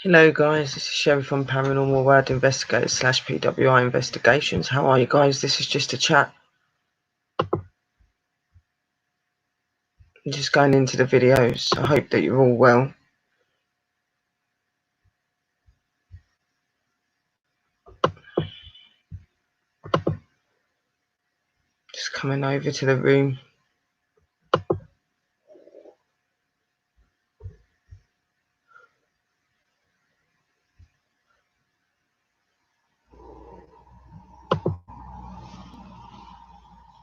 Hello guys, this is Sherry from Paranormal World Investigators / PWI Investigations. How are you guys? This is just a chat. I'm just going into the videos. I hope that you're all well. Just coming over to the room.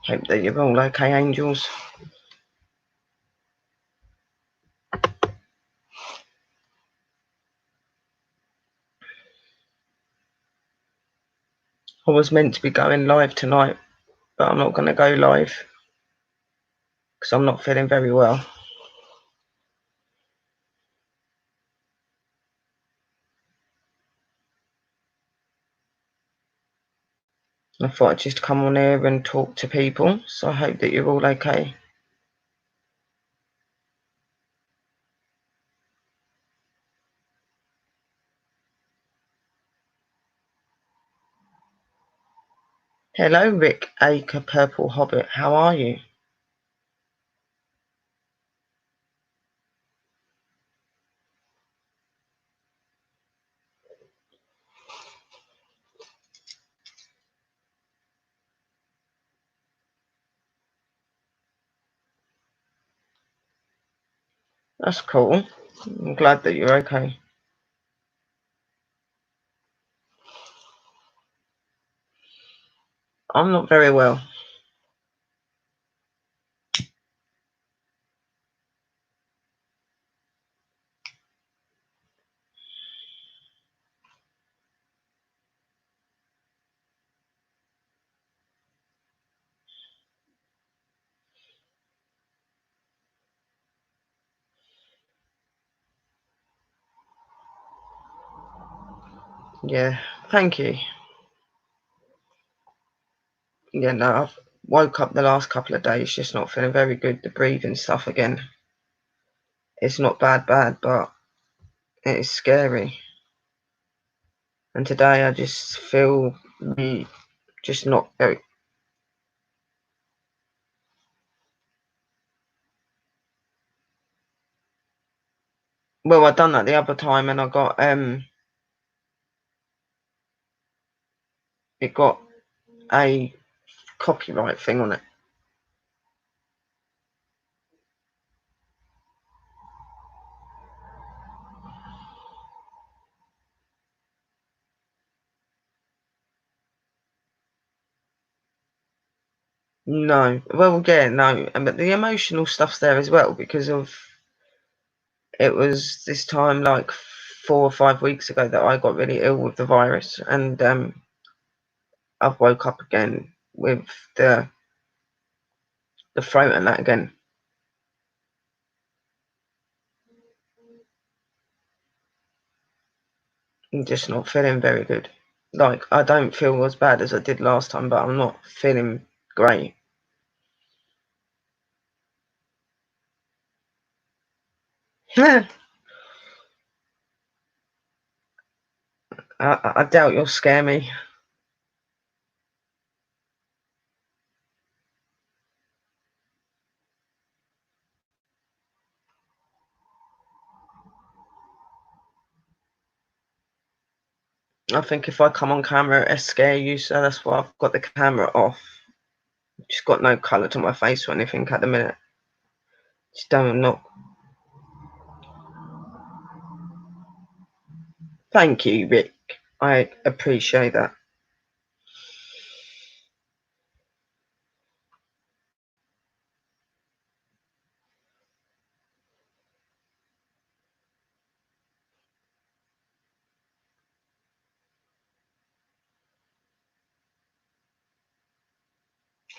Hope that you're all okay, angels. I was meant to be going live tonight, but I'm not going to go live because I'm not feeling very well. I thought I'd just come on here and talk to people, so I hope that you're all okay. Hello Rick Acre Purple Hobbit, how are you? That's cool. I'm glad that you're okay. I'm not very well. Yeah, thank you. Yeah, no, I've woke up the last couple of days just not feeling very good. The breathing stuff again. It's not bad, but it is scary. And today I just feel just not very. Well, I done that the other time and I got it got a copyright thing on it. No, well, yeah, no, but the emotional stuff's there as well because of it was this time like 4 or 5 weeks ago that I got really ill with the virus, and I've woke up again with the throat and that again. I'm just not feeling very good. Like, I don't feel as bad as I did last time, but I'm not feeling great. I doubt you'll scare me. I think if I come on camera, it'll scare you, so that's why I've got the camera off. Just got no colour to my face or anything at the minute. Just don't know. Thank you, Rick. I appreciate that.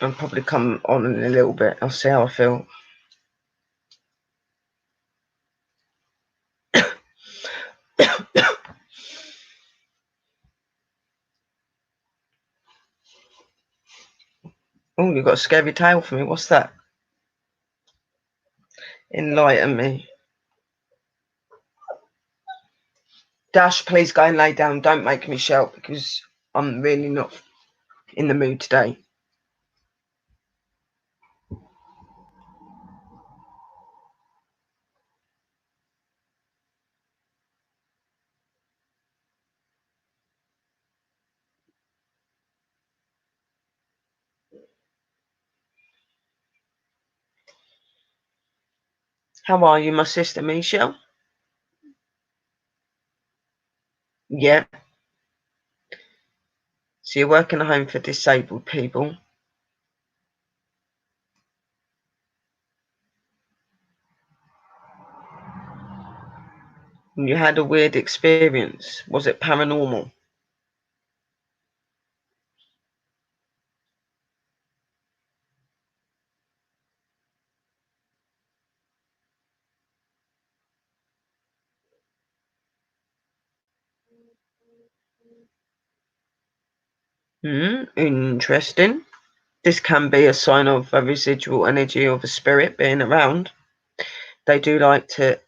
I'll probably come on in a little bit. I'll see how I feel. Oh, you've got a scary tale for me. What's that? Enlighten me. Dash, please go and lay down. Don't make me shout because I'm really not in the mood today. How are you, my sister Michelle? Yeah. So you're working at home for disabled people. And you had a weird experience. Was it paranormal? Interesting. This can be a sign of a residual energy of a spirit being around. They do like to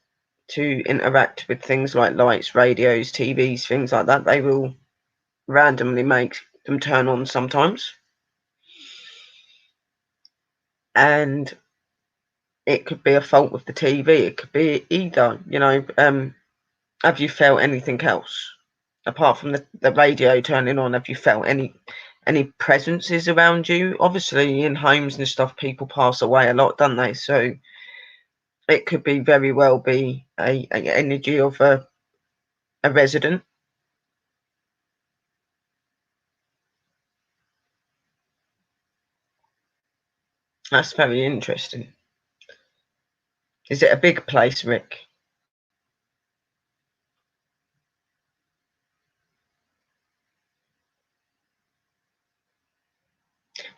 interact with things like lights, radios, TVs, things like that. They will randomly make them turn on sometimes. And it could be a fault with the TV. It could be either, have you felt anything else? Apart from the radio turning on, have you felt any presences around you? Obviously, in homes and stuff, people pass away a lot, don't they? So it could be very well be a energy of a resident. That's very interesting. Is it a big place, Rick?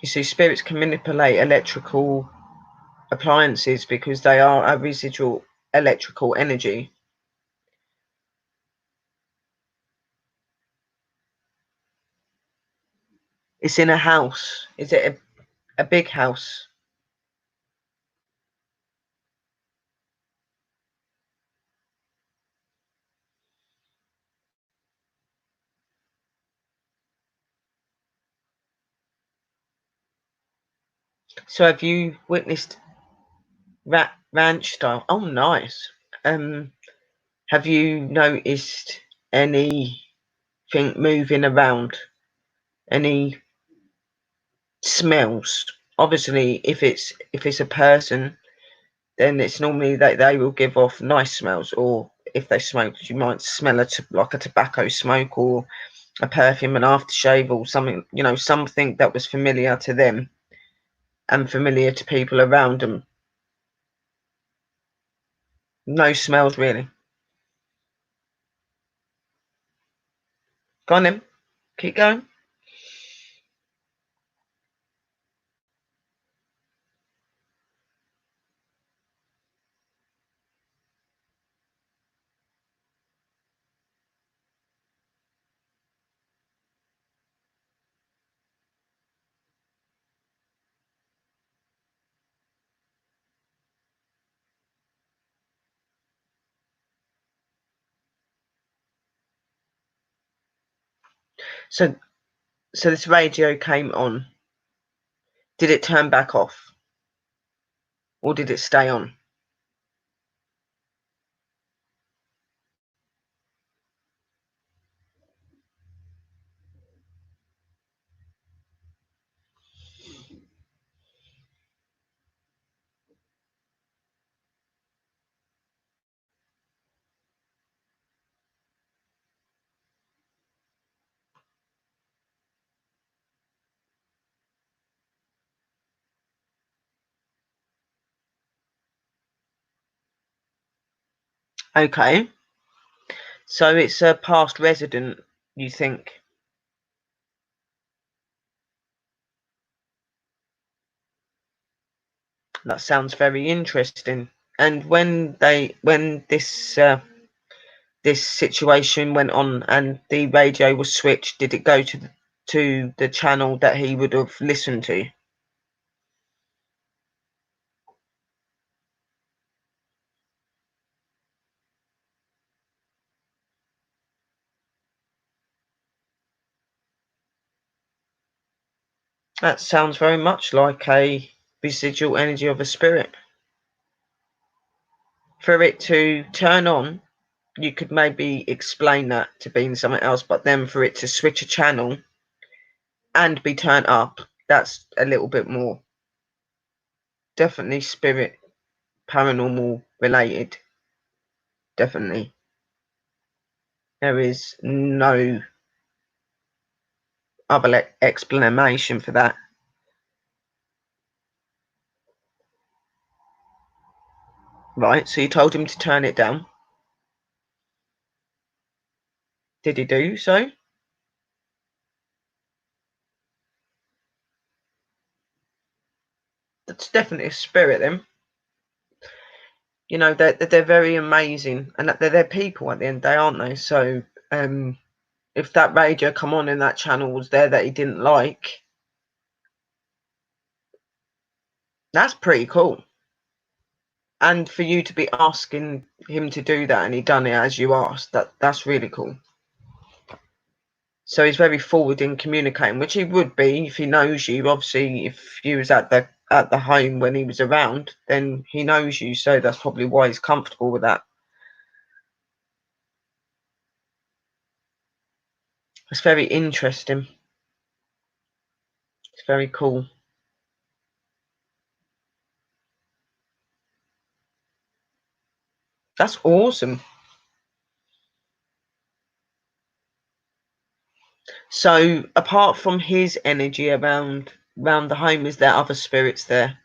You see, spirits can manipulate electrical appliances because they are a residual electrical energy. It's in a house. Is it a big house? So have you witnessed ranch style? Oh, nice. Um, have you noticed anything moving around? Any smells? Obviously, if it's a person, then it's normally that they will give off nice smells, or if they smoke, you might smell like a tobacco smoke or a perfume, an aftershave, or something, something that was familiar to them and familiar to people around them. No smells really. Go on then, keep going. So, so this radio came on. Did it turn back off, or did it stay on? Okay. So it's a past resident, you think? That sounds very interesting. And when this situation went on and the radio was switched, did it go to the channel that he would have listened to? That sounds very much like a residual energy of a spirit. For it to turn on, you could maybe explain that to being something else, but then for it to switch a channel and be turned up, that's a little bit more. Definitely spirit, paranormal related. Definitely. There is no other explanation for that. Right, so you told him to turn it down. Did he do so? That's definitely a spirit then. You know, they're very amazing, and they're people at the end of the day, aren't they? So if that radio come on and that channel was there that he didn't like, that's pretty cool. And for you to be asking him to do that and he done it as you asked, that's really cool. So he's very forward in communicating, which he would be if he knows you. Obviously, if you was at the home when he was around, then he knows you. So that's probably why he's comfortable with that. It's very interesting. It's very cool. That's awesome. So apart from his energy around the home, is there other spirits there?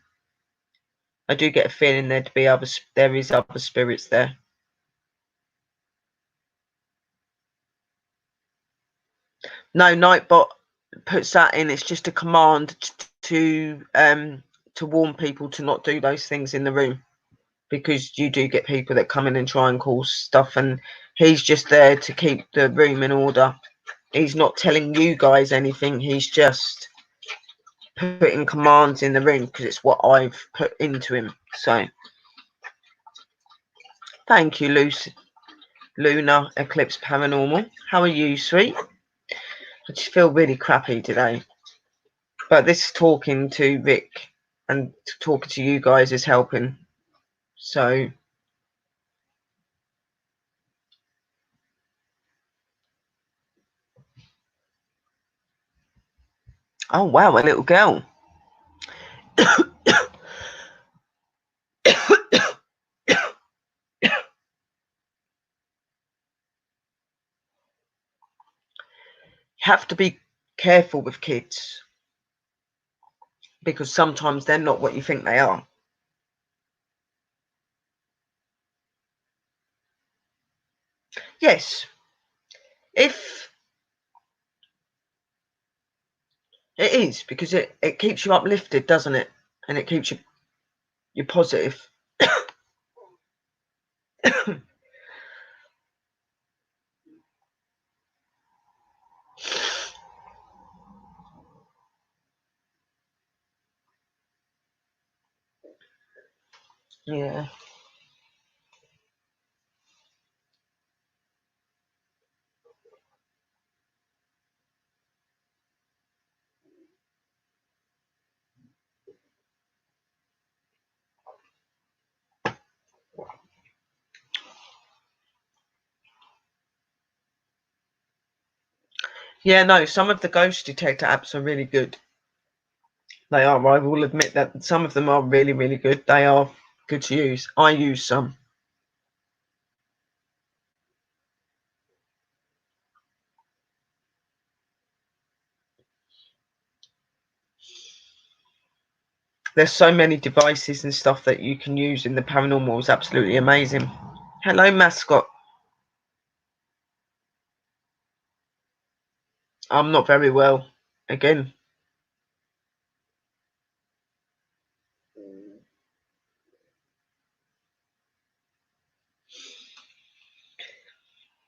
I do get a feeling there is other spirits there. No, Nightbot puts that in. It's just a command to warn people to not do those things in the room, because you do get people that come in and try and cause stuff, and he's just there to keep the room in order. He's not telling you guys anything. He's just putting commands in the room because it's what I've put into him. So thank you, Lunar Eclipse Paranormal. How are you, sweet? I just feel really crappy today. But this talking to Rick and talking to you guys is helping. So, oh wow, a little girl. Have to be careful with kids because sometimes they're not what you think they are. Yes, if it is, because it keeps you uplifted, doesn't it? And it keeps you positive. Yeah. Yeah, no, some of the ghost detector apps are really good. They are. I will admit that some of them are really, really good. They are good to use. I use some. There's so many devices and stuff that you can use in the paranormal. Is absolutely amazing. Hello, mascot. I'm not very well. Again,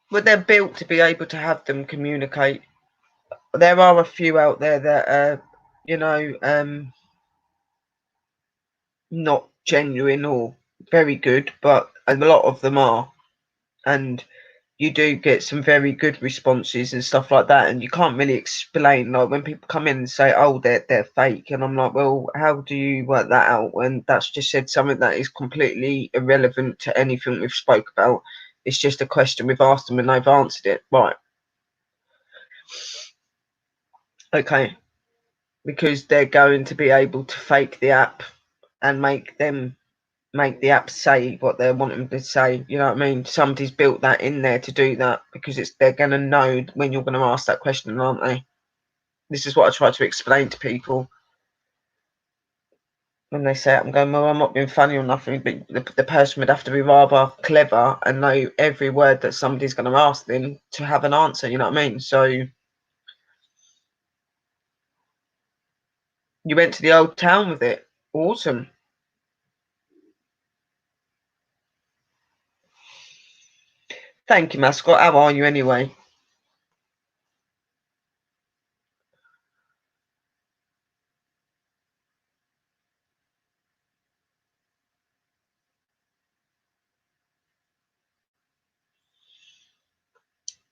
but they're built to be able to have them communicate. There are a few out there that are, you know, not genuine or very good, but a lot of them are. And you do get some very good responses and stuff like that, and you can't really explain, like when people come in and say, oh, they're fake, and I'm like, well, how do you work that out? And that's just said something that is completely irrelevant to anything we've spoke about. It's just a question we've asked them and they've answered it. Right. Okay. Because they're going to be able to fake the app and make the app say what they're wanting to say. You know what I mean? Somebody's built that in there to do that, because they're going to know when you're going to ask that question, aren't they? This is what I try to explain to people when they say it. I'm going, well, I'm not being funny or nothing, but the person would have to be rather clever and know every word that somebody's going to ask them to have an answer. You know what I mean? So you went to the old town with it. Awesome. Thank you, mascot. How are you anyway?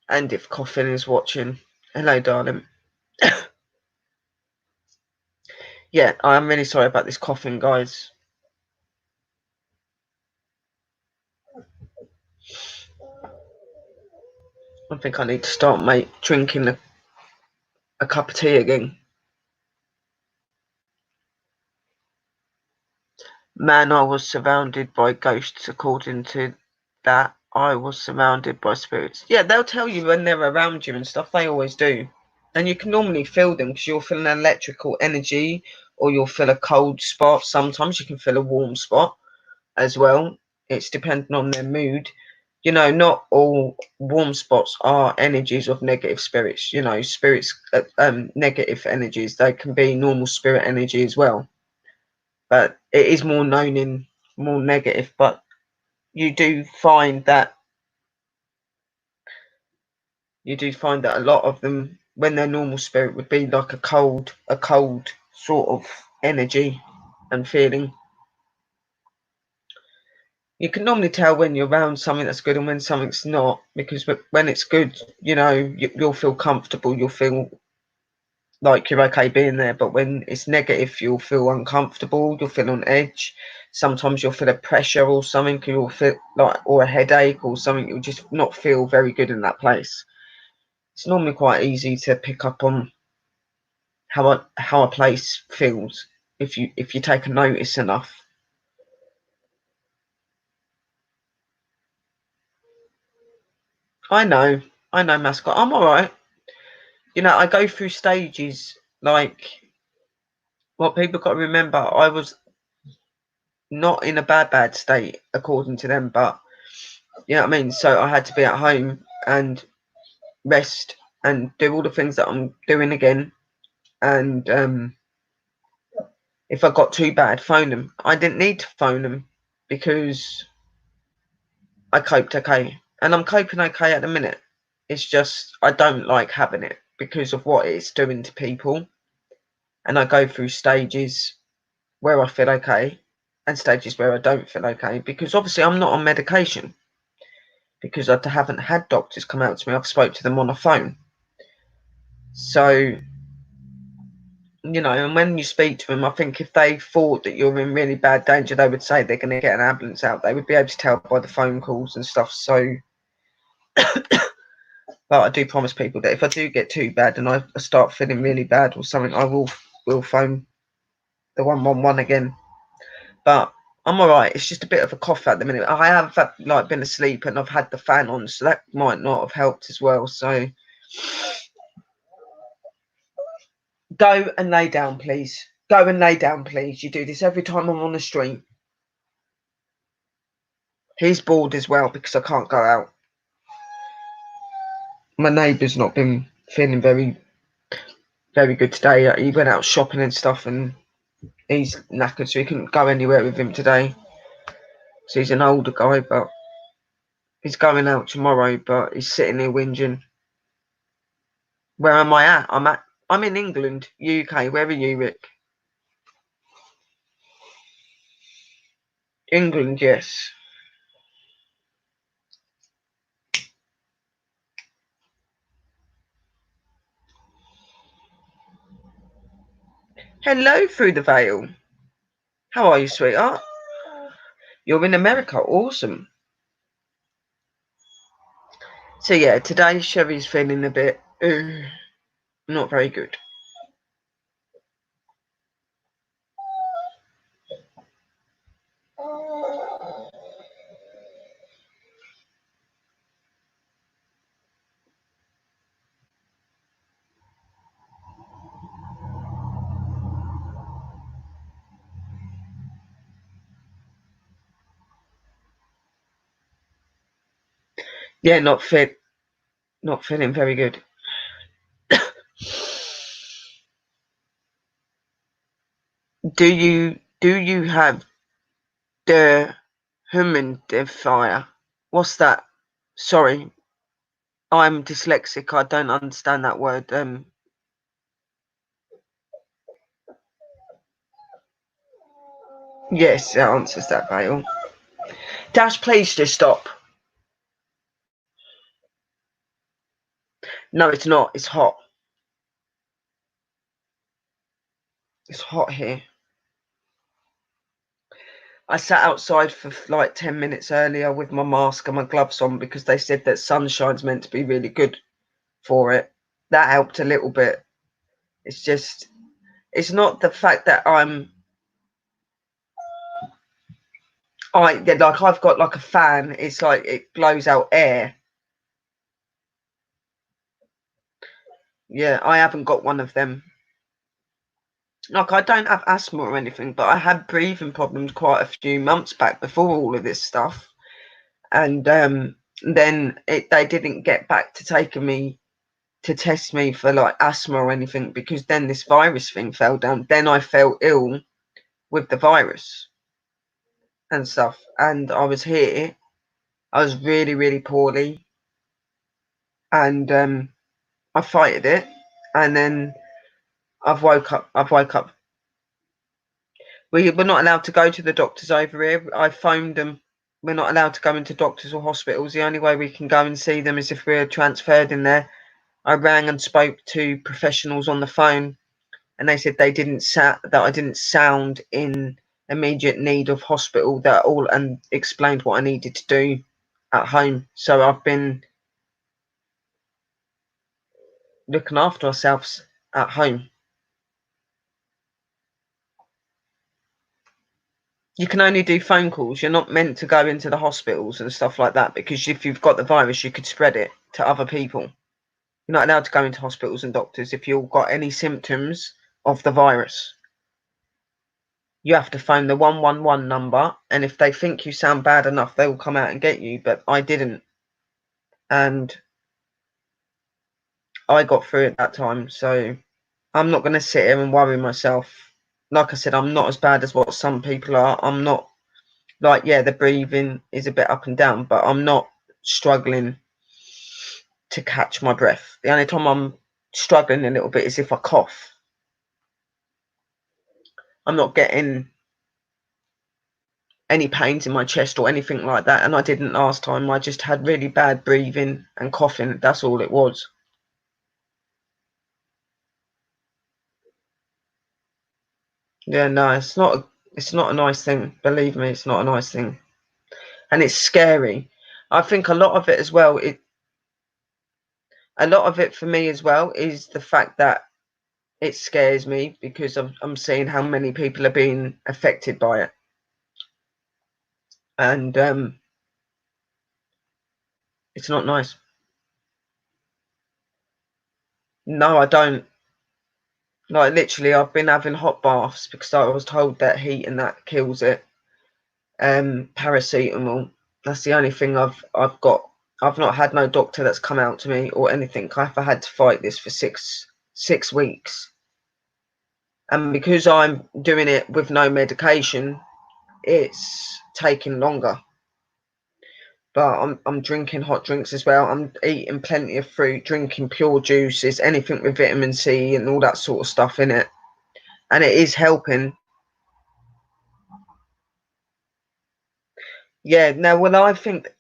And if Coffin is watching, hello, darling. Yeah, I'm really sorry about this coughing, guys. I think I need to start, mate, drinking a cup of tea again. Man, I was surrounded by ghosts, according to that. I was surrounded by spirits. Yeah, they'll tell you when they're around you and stuff. They always do. And you can normally feel them because you'll feel an electrical energy, or you'll feel a cold spot. Sometimes you can feel a warm spot as well. It's dependent on their mood. You know, not all warm spots are energies of negative spirits. You know, spirits, negative energies, they can be normal spirit energy as well. But it is more known in more negative. But you do find that a lot of them, when their normal spirit, would be like a cold sort of energy and feeling. You can normally tell when you're around something that's good and when something's not, because when it's good, you know, you'll feel comfortable, you'll feel like you're okay being there. But when it's negative, you'll feel uncomfortable, you'll feel on edge. Sometimes you'll feel a pressure or something, you'll feel like, or a headache or something. You'll just not feel very good in that place. It's normally quite easy to pick up on how a place feels if you take a notice enough. I know, mascot. I'm all right. You know, I go through stages. Like, what people got to remember, I was not in a bad state according to them, but you know what I mean. So I had to be at home and rest and do all the things that I'm doing again. And if I got too bad, phone them. I didn't need to phone them because I coped okay, and I'm coping okay at the minute. It's just I don't like having it because of what it's doing to people, and I go through stages where I feel okay and stages where I don't feel okay, because obviously I'm not on medication, because I haven't had doctors come out to me. I've spoke to them on the phone. So, you know, and when you speak to them, I think if they thought that you're in really bad danger, they would say they're going to get an ambulance out. They would be able to tell by the phone calls and stuff. So, but I do promise people that if I do get too bad and I start feeling really bad or something, I will phone the 111 again. But I'm all right. It's just a bit of a cough at the minute. I have like been asleep and I've had the fan on, so that might not have helped as well. So go and lay down, please. Go and lay down, please. You do this every time I'm on the street. He's bored as well because I can't go out. My neighbour's not been feeling very good today. He went out shopping and stuff, and he's knackered, so he couldn't go anywhere with him today. So he's an older guy, but he's going out tomorrow, but he's sitting here whinging. Where am I at? I'm in England, UK. Where are you, Rick? England, yes. Hello through the veil. How are you, sweetheart? You're in America. Awesome. So yeah, today Sherry's feeling a bit not very good. Yeah, not feeling very good. Do you have the humidifier? What's that? Sorry, I'm dyslexic. I don't understand that word. Yes, it answers that, Vale. Dash, please just stop. No, it's not. It's hot. It's hot here. I sat outside for like 10 minutes earlier with my mask and my gloves on because they said that sunshine's meant to be really good for it. That helped a little bit. It's just, it's not the fact that I've got like a fan. It's like it blows out air. Yeah, I haven't got one of them. Like, I don't have asthma or anything, but I had breathing problems quite a few months back before all of this stuff. And then they didn't get back to taking me to test me for like asthma or anything because then this virus thing fell down. Then I fell ill with the virus and stuff. And I was here. I was really, really poorly. And I fighted it. And then I've woke up. We're not allowed to go to the doctors over here. I phoned them. We're not allowed to go into doctors or hospitals. The only way we can go and see them is if we're transferred in there. I rang and spoke to professionals on the phone, and they said that I didn't sound in immediate need of hospital. That all, and explained what I needed to do at home. So I've been looking after ourselves at home. You can only do phone calls. You're not meant to go into the hospitals and stuff like that because if you've got the virus, you could spread it to other people. You're not allowed to go into hospitals and doctors if you've got any symptoms of the virus. You have to phone the 111 number, and if they think you sound bad enough, they will come out and get you. But I didn't, and I got through it that time. So I'm not going to sit here and worry myself. Like I said, I'm not as bad as what some people are. I'm not like, yeah, the breathing is a bit up and down, but I'm not struggling to catch my breath. The only time I'm struggling a little bit is if I cough. I'm not getting any pains in my chest or anything like that, and I didn't last time. I just had really bad breathing and coughing. That's all it was. Yeah, no, it's not a nice thing. Believe me, it's not a nice thing, and it's scary. I think a lot of it as well. A lot of it for me as well is the fact that it scares me because I'm seeing how many people are being affected by it, and it's not nice. No, I don't. Like, literally, I've been having hot baths because I was told that heat and that kills it. Paracetamol. That's the only thing I've got. I've not had no doctor that's come out to me or anything. I've had to fight this for six weeks, and because I'm doing it with no medication, it's taking longer. But I'm drinking hot drinks as well. I'm eating plenty of fruit, drinking pure juices, anything with vitamin C and all that sort of stuff in it, and it is helping. Yeah. Now, well, I think.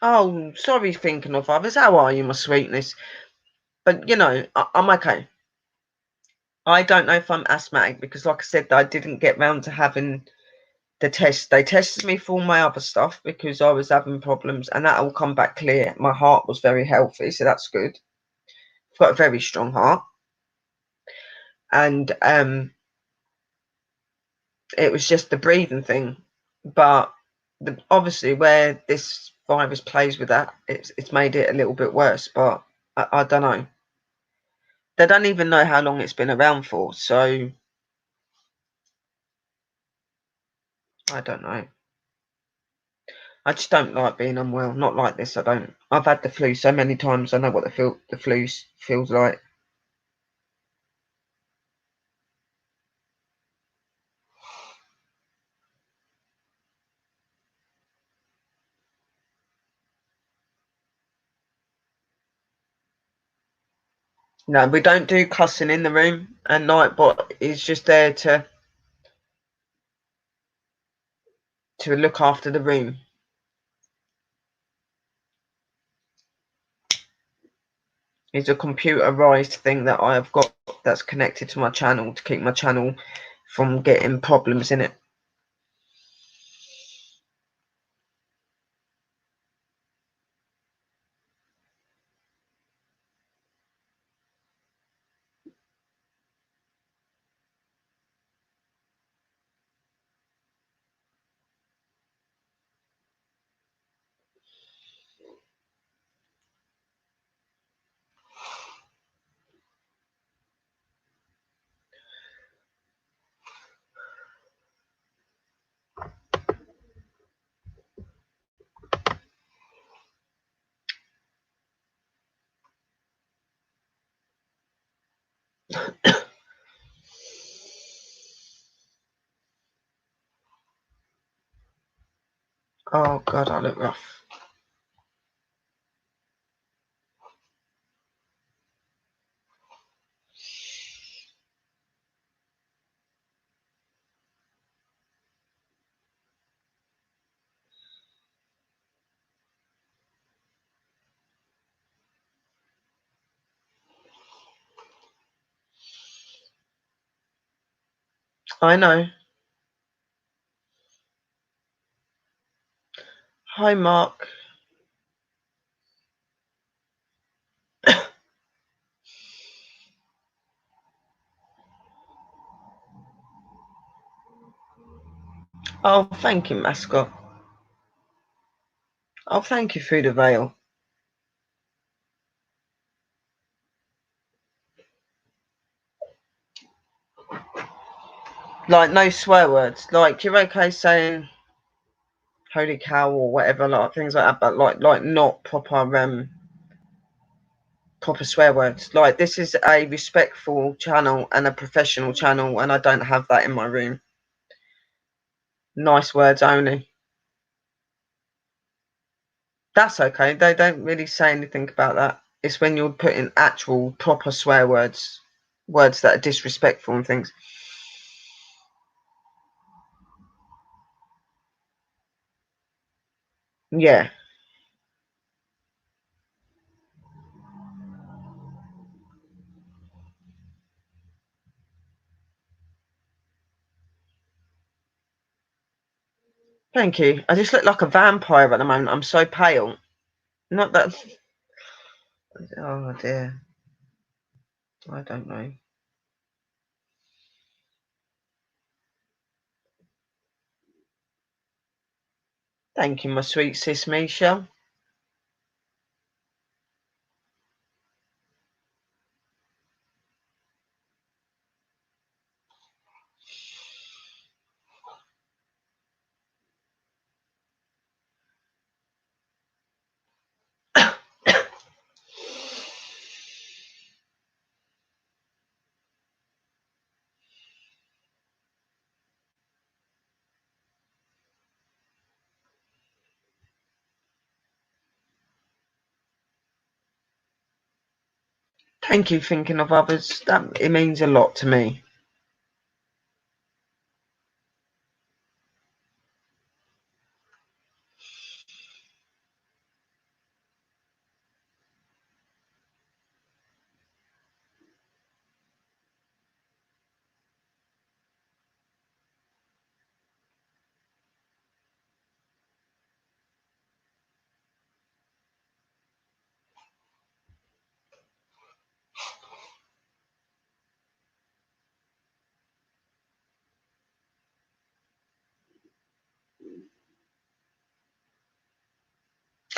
Oh, sorry, thinking of others. How are you, my sweetness? But, you know, I'm okay. I don't know if I'm asthmatic because, like I said, I didn't get round to having the test. They tested me for all my other stuff because I was having problems, and that all come back clear. My heart was very healthy, so that's good. I've got a very strong heart. And it was just the breathing thing. But obviously, where this virus plays with that, it's made it a little bit worse. But I don't know. They don't even know how long it's been around for, so I don't know. I just don't like being unwell. Not like this. I don't. I've had the flu so many times. I know what the flu feels like. No, we don't do cussing in the room at night, but he's just there to look after the room. It's a computerized thing that I have got that's connected to my channel to keep my channel from getting problems in it. Oh God, I look rough. I know. Hi, Mark. Oh, thank you, mascot. Oh, thank you, through the veil. Like no swear words. Like you're okay saying "holy cow" or whatever, like things like that, but like not proper swear words. Like this is a respectful channel and a professional channel, and I don't have that in my room. Nice words only. That's okay. They don't really say anything about that. It's when you're putting actual proper swear words, words that are disrespectful and things. Yeah. Thank you. I just look like a vampire at the moment. I'm so pale. Not that. Oh dear. I don't know. Thank you, my sweet sis Misha. Thank you, thinking of others. That it means a lot to me.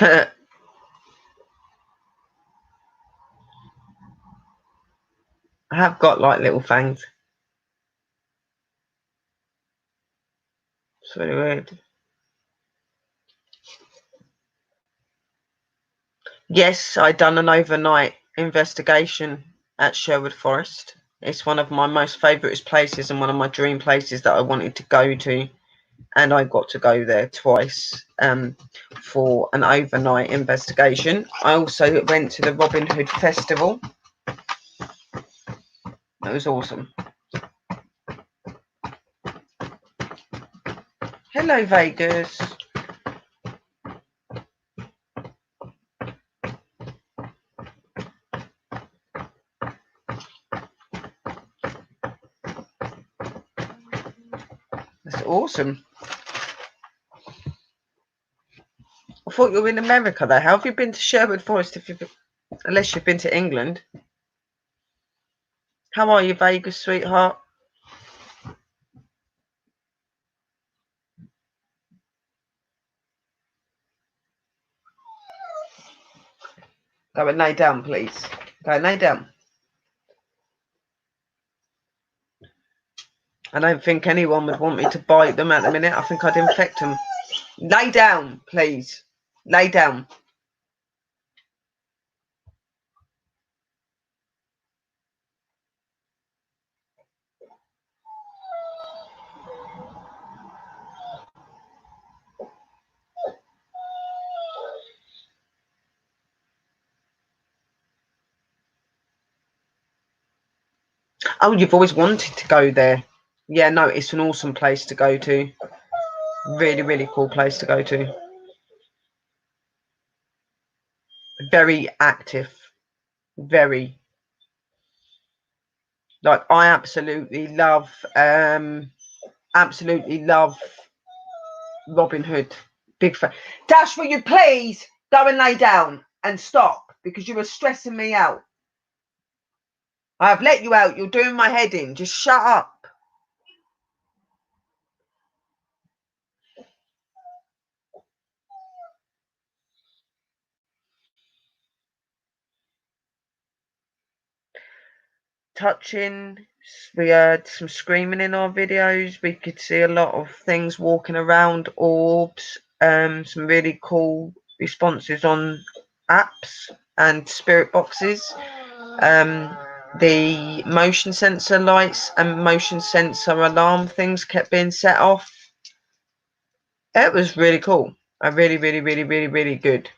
I have got like little fangs. It's really weird. Yes, I done an overnight investigation at Sherwood Forest. It's one of my most favourite places and one of my dream places that I wanted to go to. And I got to go there twice for an overnight investigation. I also went to the Robin Hood Festival. It was awesome. Hello, Vegas. That's awesome. I thought you were in America, though. How have you been to Sherwood Forest unless you've been to England? How are you, Vegas, sweetheart? Go and lay down, please. Go and lay down. I don't think anyone would want me to bite them at the minute. I think I'd infect them. Lay down, please. Lay down. Oh, you've always wanted to go there. Yeah, no, it's an awesome place to go to. Really, really cool place to go to. Very active. Very. Like, I absolutely love Robin Hood. Big fan. Dash, will you please go and lay down and stop? Because you were stressing me out. I have let you out. You're doing my head in. Just shut up. Touching. We heard some screaming in our videos. We could see a lot of things walking around, orbs, some really cool responses on apps and spirit boxes. The motion sensor lights and motion sensor alarm things kept being set off. It was really cool. Really, really, really, really, really good.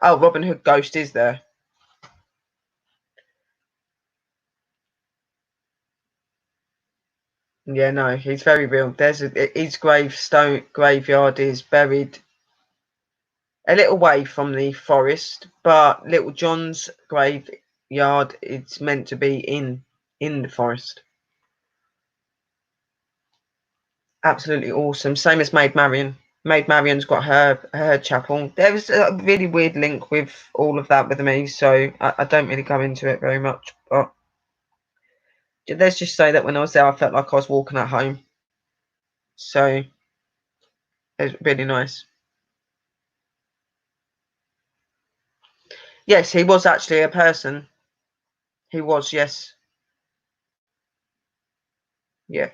Oh, Robin Hood Ghost is there. Yeah, no, he's very real. His graveyard is buried a little way from the forest, but Little John's graveyard it's meant to be in the forest. Absolutely awesome. Same as Maid Marian. Maid Marian's got her chapel. There was a really weird link with all of that with me, so I don't really go into it very much. But let's just say that when I was there, I felt like I was walking at home. So it was really nice. Yes, he was actually a person. He was, yes. Yeah.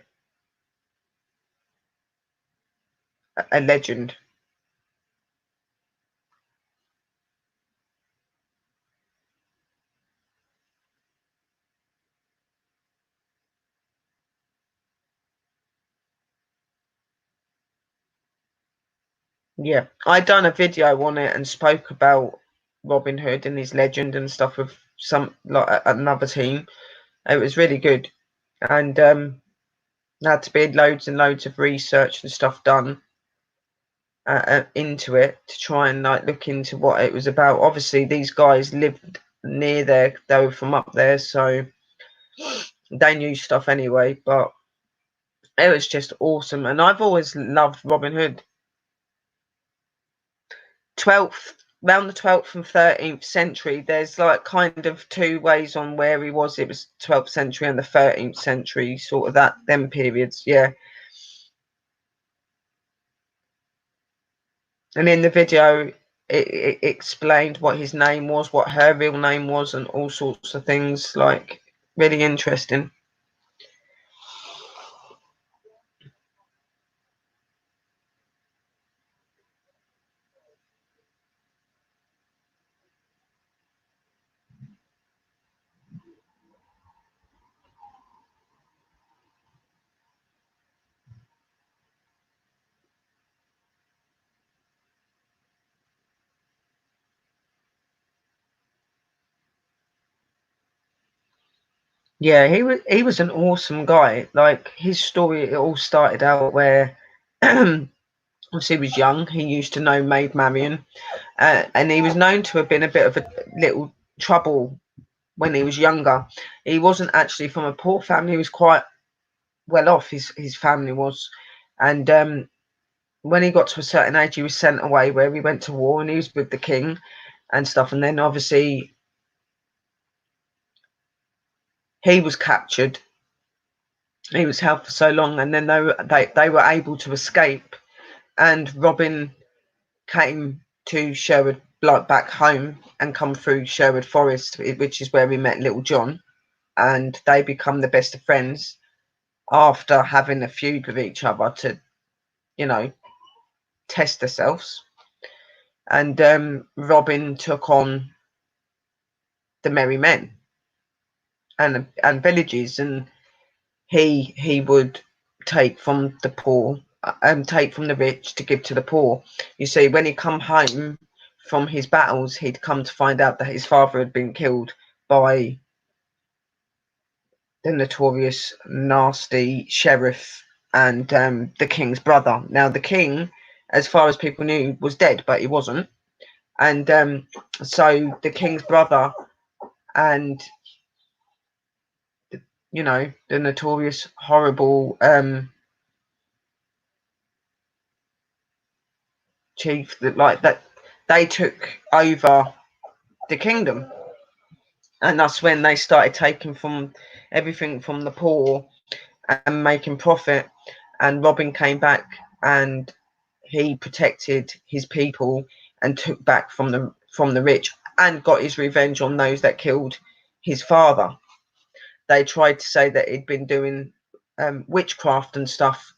A legend. Yeah. I done a video on it and spoke about Robin Hood and his legend and stuff with some like another team. It was really good. And there had to be loads and loads of research and stuff done into it to try and like look into what it was about. Obviously, these guys lived near there; they were from up there, so they knew stuff anyway. But it was just awesome, and I've always loved Robin Hood. 12th, around the 12th and 13th century. There's like kind of two ways on where he was. It was 12th century and the 13th century, sort of that them periods. Yeah. And in the video, it explained what his name was, what her real name was, and all sorts of things. Like, really interesting. Yeah, he was an awesome guy. Like, his story, it all started out where obviously he was young. He used to know Maid Marian, and he was known to have been a bit of a little trouble when he was younger. He wasn't actually from a poor family. He was quite well off. His family was, and when he got to a certain age, he was sent away where he went to war, and he was with the king and stuff. And then obviously he was captured. He was held for so long, and then they were able to escape. And Robin came to Sherwood, like back home, and come through Sherwood Forest, which is where we met Little John, and they become the best of friends after having a feud with each other to, you know, test themselves. And Robin took on the Merry Men and villages, and he would take from the poor and take from the rich to give to the poor. You see, when he come home from his battles, he'd come to find out that his father had been killed by the notorious nasty sheriff and the king's brother. Now, the king, as far as people knew, was dead, but he wasn't. And so the king's brother and, you know, the notorious horrible chief that, like, that, they took over the kingdom, and that's when they started taking from everything from the poor and making profit. And Robin came back, and he protected his people and took back from the rich, and got his revenge on those that killed his father. They tried to say that he'd been doing witchcraft and stuff,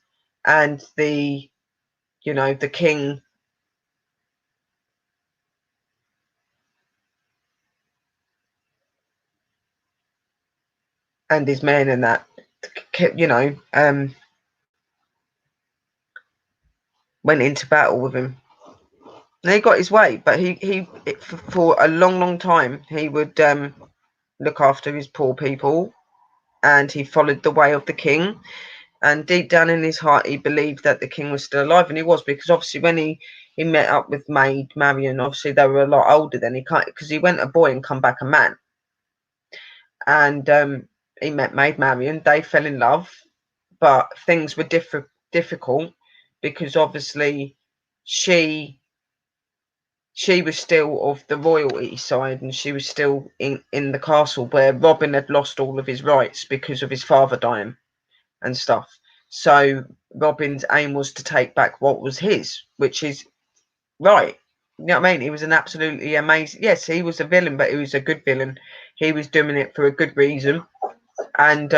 and the king and his men and that, you know, went into battle with him. And he got his way, but for a long, long time, he would look after his poor people, and he followed the way of the king. And deep down in his heart, he believed that the king was still alive, and he was, because obviously when he met up with Maid Marian, obviously they were a lot older than he can't, because he went a boy and come back a man. And he met Maid Marian. They fell in love, but things were difficult, because obviously she she was still of the royalty side, and she was still in the castle, where Robin had lost all of his rights because of his father dying and stuff. So Robin's aim was to take back what was his, which is right. You know what I mean? He was an absolutely amazing. Yes, he was a villain, but he was a good villain. He was doing it for a good reason, and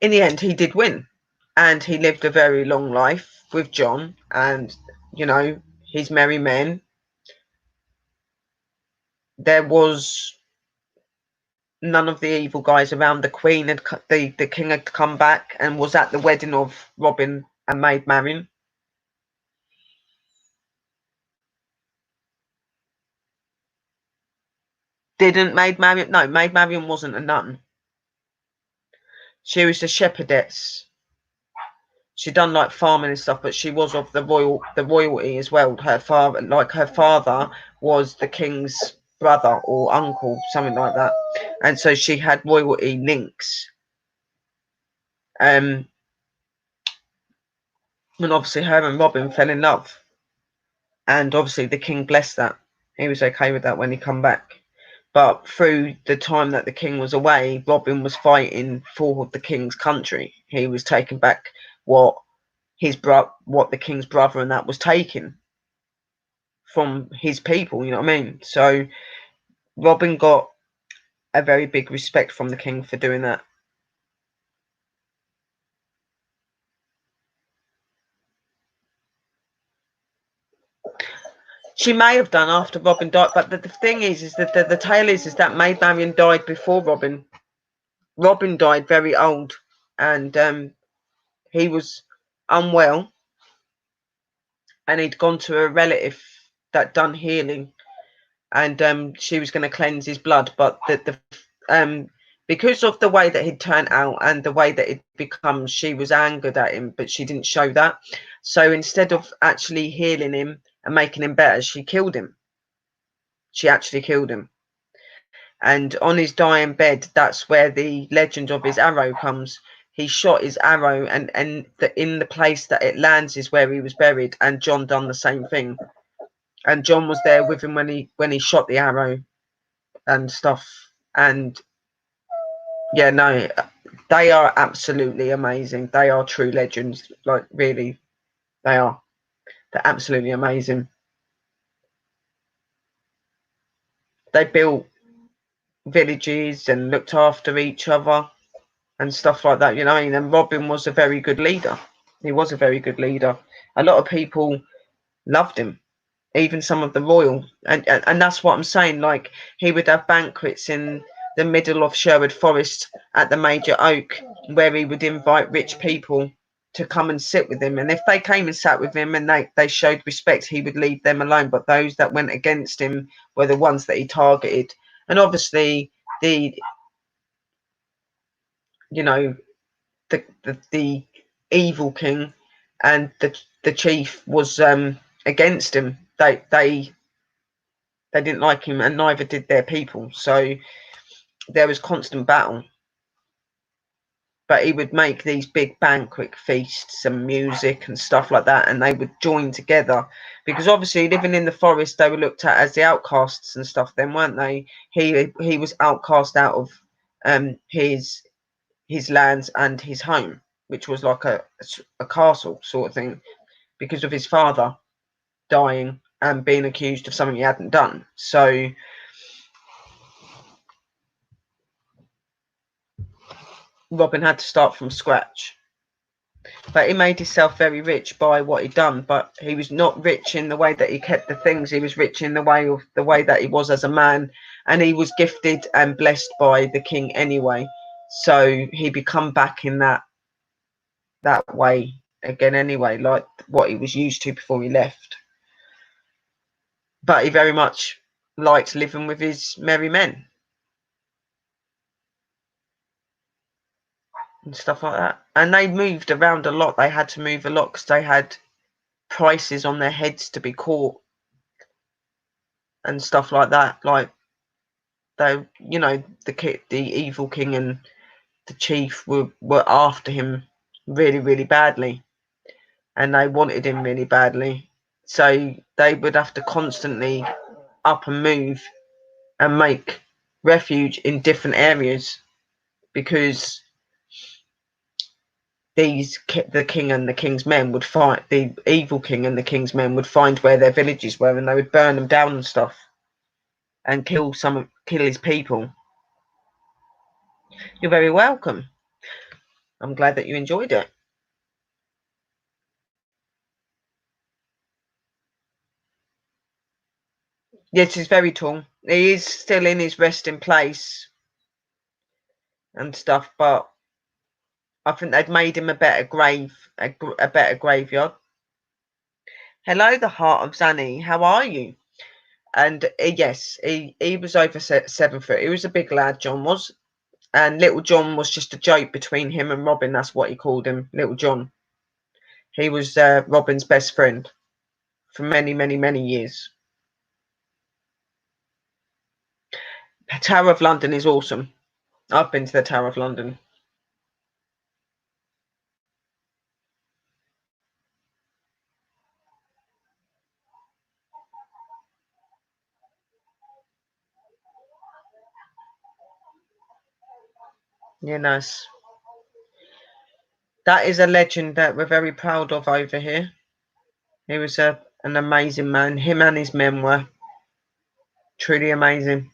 in the end, he did win, and he lived a very long life with John, and, you know, his merry men. There was none of the evil guys around. The queen had the king had come back and was at the wedding of Robin and Maid Marian. Didn't Maid Marian? No, Maid Marian wasn't a nun. She was a shepherdess. She done like farming and stuff, but she was of the royalty as well. Her father was the king's brother or uncle, something like that, and so she had royalty links. Um, and obviously her and Robin fell in love, and obviously the king blessed that. He was okay with that when he come back. But through the time that the king was away, Robin was fighting for the king's country. He was taking back what what the king's brother and that was taking from his people, you know what I mean? So Robin got a very big respect from the king for doing that. She may have done after Robin died, but the thing is that the tale is that Maid Marian died before Robin. Robin died very old, and he was unwell, and he'd gone to a relative that done healing, and she was going to cleanse his blood, but because of the way that he'd turned out and the way that it become, she was angered at him, but she didn't show that. So instead of actually healing him and making him better, she killed him. She actually killed him. And on his dying bed, that's where the legend of his arrow comes. He shot his arrow, and in the place that it lands is where he was buried. And John done the same thing. And John was there with him when he shot the arrow and stuff. And yeah, no, they are absolutely amazing. They are true legends. Like, really, they are. They're absolutely amazing. They built villages and looked after each other and stuff like that, you know. And Robin was a very good leader. He was a very good leader. A lot of people loved him, even some of the royal, and that's what I'm saying. Like, he would have banquets in the middle of Sherwood Forest at the Major Oak, where he would invite rich people to come and sit with him. And if they came and sat with him and they showed respect, he would leave them alone. But those that went against him were the ones that he targeted. And obviously, the you know the evil king and the chief was against him. They didn't like him, and neither did their people. So there was constant battle. But he would make these big banquet feasts and music and stuff like that, and they would join together, because obviously living in the forest, they were looked at as the outcasts and stuff then, weren't they? He was outcast out of his lands and his home, which was like a castle sort of thing, because of his father dying and being accused of something he hadn't done. So Robin had to start from scratch. But he made himself very rich by what he'd done. But he was not rich in the way that he kept the things. He was rich in the way that he was as a man, and he was gifted and blessed by the king anyway. So he become back in that way again anyway, like what he was used to before he left. But he very much liked living with his merry men and stuff like that. And they moved around a lot. They had to move a lot because they had prices on their heads to be caught and stuff like that. Like, they, the evil king and the chief were after him really, really badly, and they wanted him really badly. So they would have to constantly up and move and make refuge in different areas, because the king and the king's men would fight the evil king, and the king's men would find where their villages were, and they would burn them down and stuff and kill his people. You're very welcome. I'm glad that you enjoyed it. Yes, he's very tall. He is still in his resting place and stuff, but I think they'd made him a better a better graveyard. Hello, the Heart of Zanny. How are you? And yes, he was over 7 foot. He was a big lad, John was. And Little John was just a joke between him and Robin. That's what he called him, Little John. He was Robin's best friend for many, many, many years. Tower of London is awesome. I've been to the Tower of London. Yeah, nice. That is a legend that we're very proud of over here. He was an amazing man. Him and his men were truly amazing.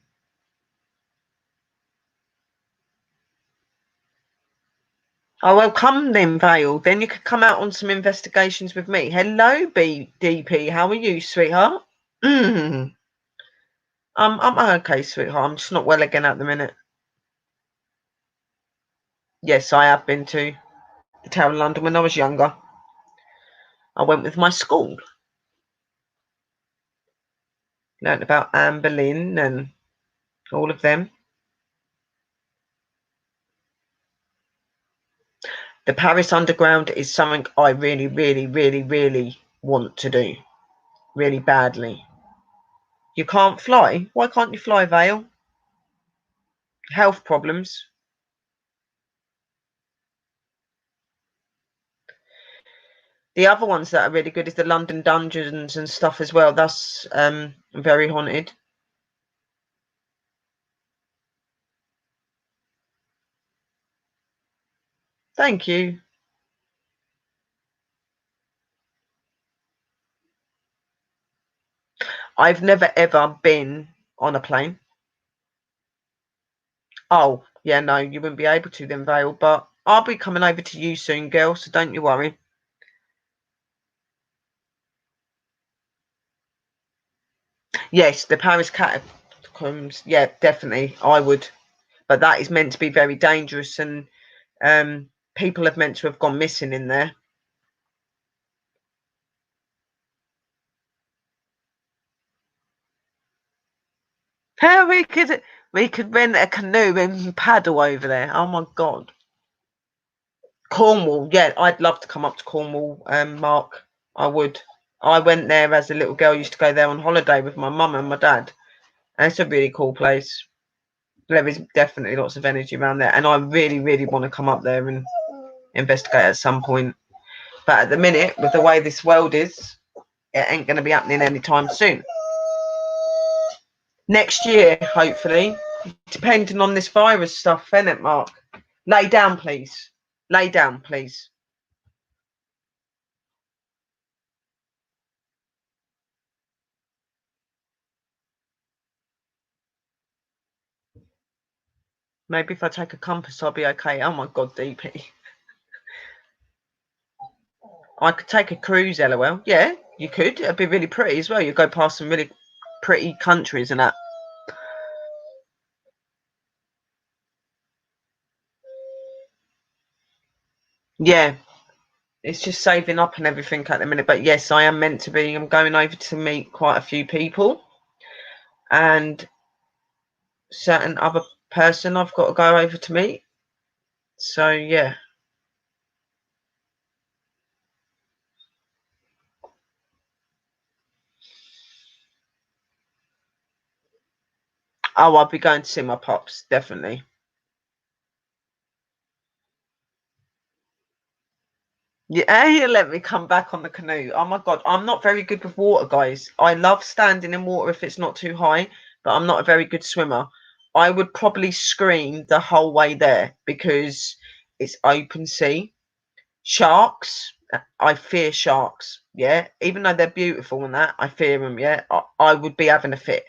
Oh, well, come then, Vale. Then you could come out on some investigations with me. Hello, DP. How are you, sweetheart? Mm. I'm okay, sweetheart. I'm just not well again at the minute. Yes, I have been to the Tower of London when I was younger. I went with my school. Learned about Anne Boleyn and all of them. The Paris Underground is something I really, really, really, really want to do. Really badly. You can't fly? Why can't you fly, Vale? Health problems. The other ones that are really good is the London Dungeons and stuff as well. That's very haunted. Thank you. I've never ever been on a plane. Oh, yeah, no, you wouldn't be able to then, Vale, but I'll be coming over to you soon, girl, so don't you worry. Yes, the Paris catacombs, yeah, definitely, I would. But that is meant to be very dangerous, and people have meant to have gone missing in there. We could rent a canoe and paddle over there. Oh my god. Cornwall, yeah, I'd love to come up to Cornwall, Mark. I would. I went there as a little girl, used to go there on holiday with my mum and my dad. And it's a really cool place. There is definitely lots of energy around there. And I really, really want to come up there and investigate at some point. But at the minute, with the way this world is, it ain't going to be happening anytime soon. Next year, hopefully, depending on this virus stuff, innit, Mark? Lay down, please. Lay down, please. Maybe if I take a compass, I'll be okay. Oh my god, DP. I could take a cruise, LOL. Yeah, you could. It'd be really pretty as well. You go past some really pretty countries and that. Yeah, it's just saving up and everything at the minute. But yes, I am meant to be. I'm going over to meet quite a few people, and certain other person I've got to go over to meet. So yeah. Oh, I'll be going to see my pops, definitely. Yeah, you let me come back on the canoe. Oh my god, I'm not very good with water, guys. I love standing in water if it's not too high, but I'm not a very good swimmer. I would probably scream the whole way there because it's open sea. Sharks, I fear sharks. Yeah, even though they're beautiful and that, I fear them. Yeah, I would be having a fit,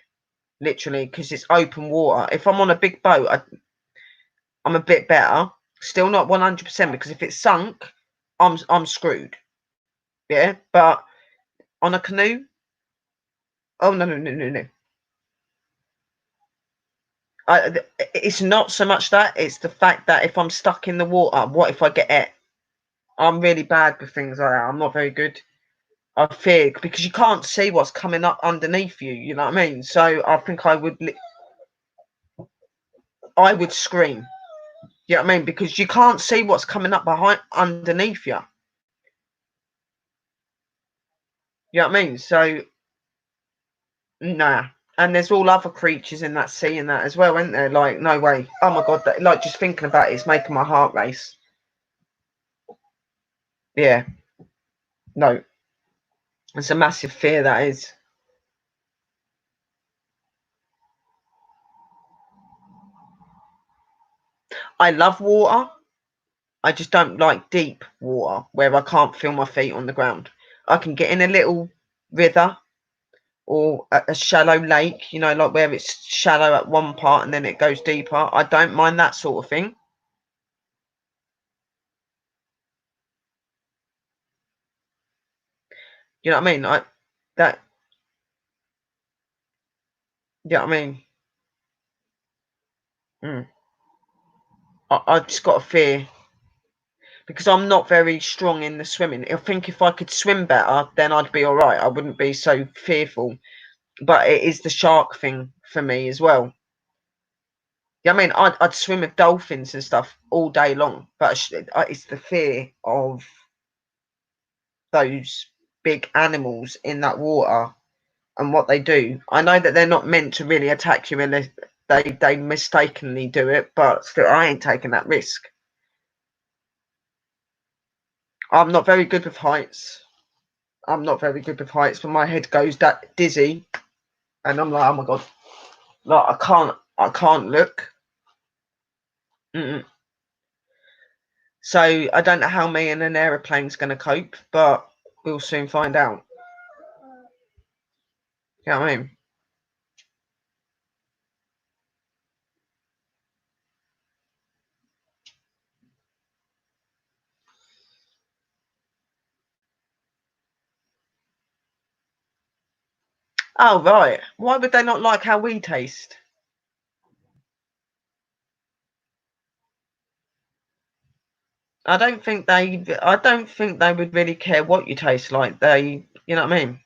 literally, because it's open water. If I'm on a big boat, I'm a bit better. Still not 100% because if it's sunk, I'm screwed. Yeah, but on a canoe, oh no no no no no. It's not so much that it's the fact that if I'm stuck in the water, what if I get it? I'm really bad with things like that. I'm not very good. I fear because you can't see what's coming up underneath you. You know what I mean? So I think I would scream. You know what I mean? Because you can't see what's coming up behind underneath you. You know what I mean? So nah. And there's all other creatures in that sea and that as well, isn't there? Like, no way. Oh my god, like just thinking about it's making my heart race. Yeah, no. It's a massive fear that is. I love water. I just don't like deep water where I can't feel my feet on the ground. I can get in a little river or a shallow lake, you know, like where it's shallow at one part and then it goes deeper. I don't mind that sort of thing. You know what I mean? That you know what I mean? Mm. I just got a fear because I'm not very strong in the swimming. I think if I could swim better, then I'd be all right. I wouldn't be so fearful. But it is the shark thing for me as well. Yeah, I mean, I'd swim with dolphins and stuff all day long, but it's the fear of those big animals in that water and what they do. I know that they're not meant to really attack you unless they mistakenly do it, but still, I ain't taking that risk. I'm not very good with heights. I'm not very good with heights, but my head goes that dizzy, and I'm like, oh my god, like I can't look. Mm-mm. So I don't know how me and an aeroplane's going to cope, but we'll soon find out. You know what I mean? Oh right. Why would they not like how we taste? I don't think they would really care what you taste like. You know what I mean?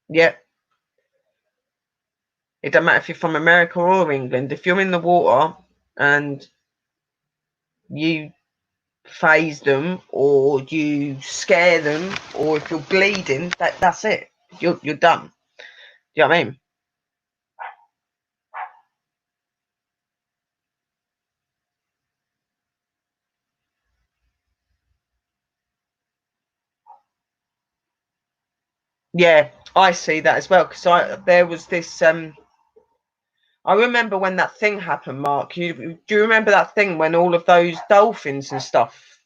Yeah. It doesn't matter if you're from America or England. If you're in the water and you phase them or you scare them or if you're bleeding, that's it. You're done. Do you know what I mean? Yeah, I see that as well because I there was this I remember when that thing happened, Mark. Do you remember that thing when all of those dolphins and stuff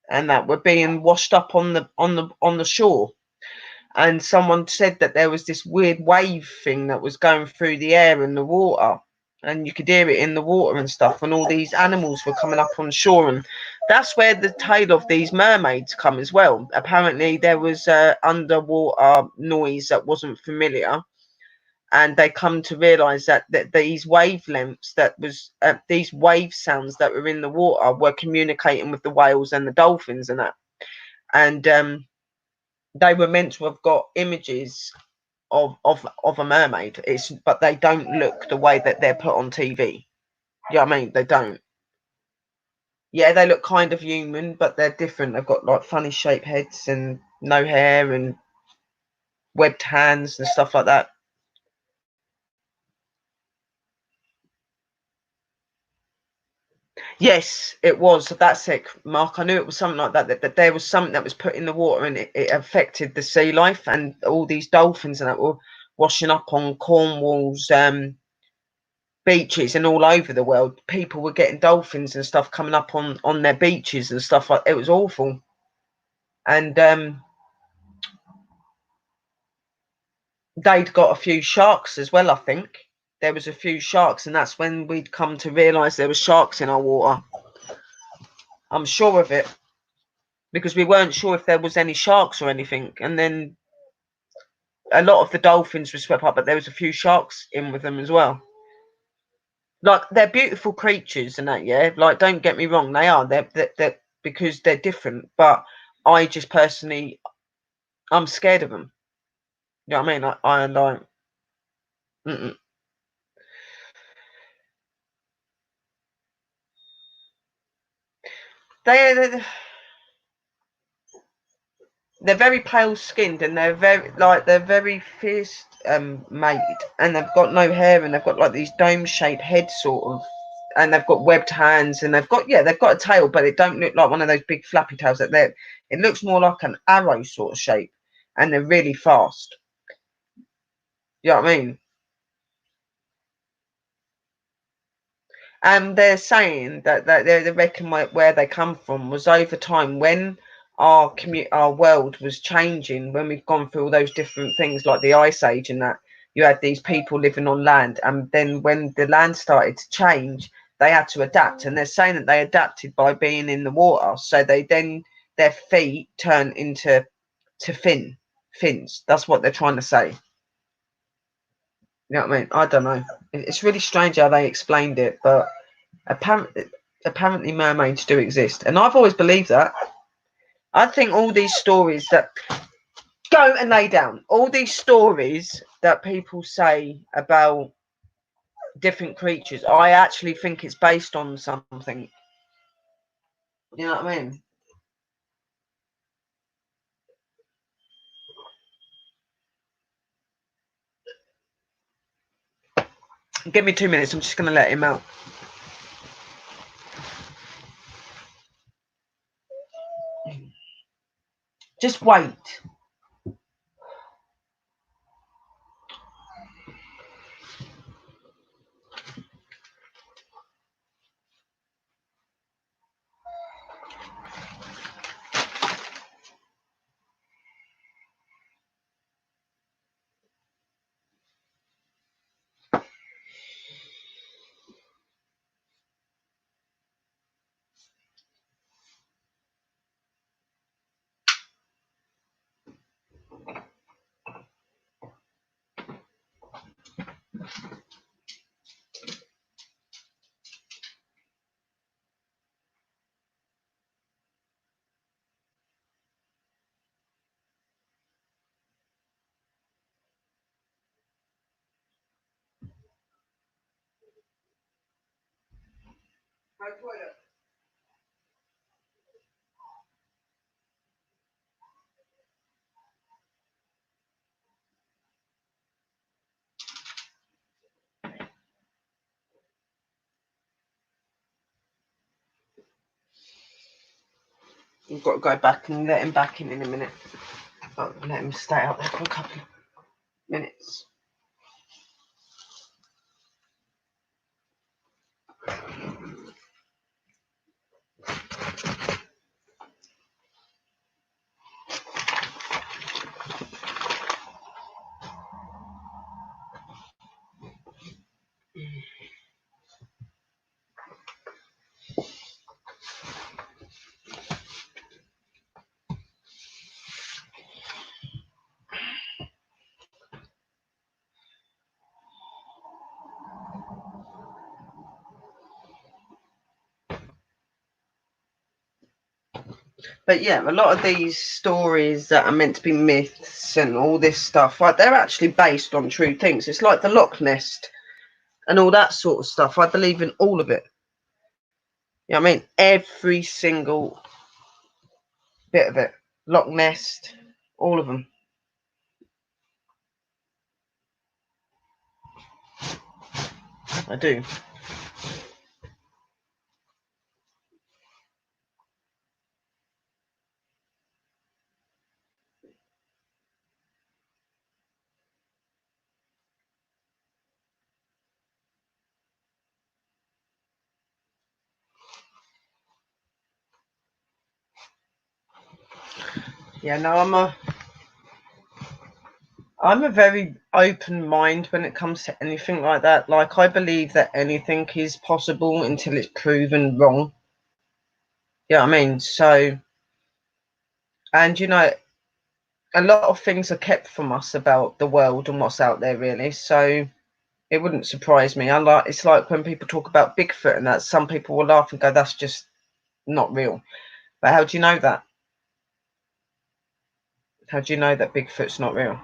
and that were being washed up on the shore? And someone said that there was this weird wave thing that was going through the air and the water, and you could hear it in the water and stuff, and all these animals were coming up on shore, and that's where the tale of these mermaids come as well. Apparently, there was underwater noise that wasn't familiar and they come to realize that these wavelengths that was these wave sounds that were in the water were communicating with the whales and the dolphins and that and they were meant to have got images of a mermaid but they don't look the way that they're put on TV. Yeah, I mean they don't. Yeah, they look kind of human but they're different. They've got like funny shaped heads and no hair and webbed hands and stuff like that. Yes, it was. That's it, Mark. I knew it was something like that, that there was something that was put in the water and it affected the sea life and all these dolphins and that were washing up on Cornwall's beaches and all over the world. People were getting dolphins and stuff coming up on their beaches and stuff like it was awful. And they'd got a few sharks as well, I think. There was a few sharks, and that's when we'd come to realise there were sharks in our water. I'm sure of it. Because we weren't sure if there was any sharks or anything. And then a lot of the dolphins were swept up, but there was a few sharks in with them as well. Like they're beautiful creatures and that, yeah. Like don't get me wrong, they are. They're because they're different. But I just personally, I'm scared of them. You know what I mean? I like. Mm-mm. They're they're very pale skinned and they're very fierce made and they've got no hair and they've got like these dome shaped heads sort of and they've got webbed hands and they've got a tail but it don't look like one of those big flappy tails that they're it looks more like an arrow sort of shape and they're really fast. You know what I mean? And they're saying that they reckon where they come from was over time when our world was changing, when we've gone through all those different things like the ice age and that. You had these people living on land, and then when the land started to change, they had to adapt. And they're saying that they adapted by being in the water, so their feet turn into fins. That's what they're trying to say. You know what I mean? I don't know. It's really strange how they explained it, but apparently mermaids do exist, and I've always believed that. I think all these stories that go and lay down, all these stories that people say about different creatures, I actually think it's based on something. You know what I mean? Give me 2 minutes. I'm just going to let him out. Just wait. We've got to go back and let him back in a minute. I'll let him stay out there for a couple of minutes. But yeah, a lot of these stories that are meant to be myths and all this stuff, like they're actually based on true things. It's like the Loch Ness and all that sort of stuff. I believe in all of it. You know what I mean? Every single bit of it. Loch Ness, all of them. I do. Yeah, no, I'm a very open mind when it comes to anything like that. Like I believe that anything is possible until it's proven wrong. You know what I mean? So, and you know, a lot of things are kept from us about the world and what's out there, really. So it wouldn't surprise me. It's like when people talk about Bigfoot and that, some people will laugh and go, "That's just not real." But how do you know that? How do you know that Bigfoot's not real?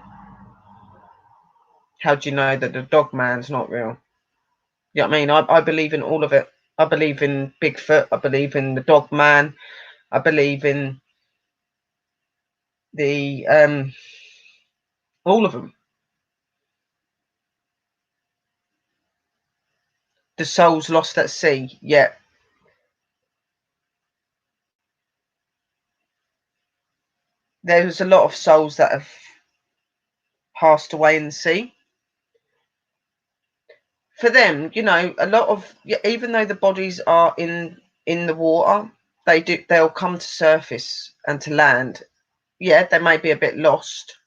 How do you know that the dog man's not real? You know what I mean? I believe in all of it. I believe in Bigfoot. I believe in the dog man. I believe in the all of them. The souls lost at sea. Yeah, there's a lot of souls that have passed away in the sea. for them, you know, a lot of, even though the bodies are in the water, they'll come to surface and to land. Yeah, they may be a bit lost.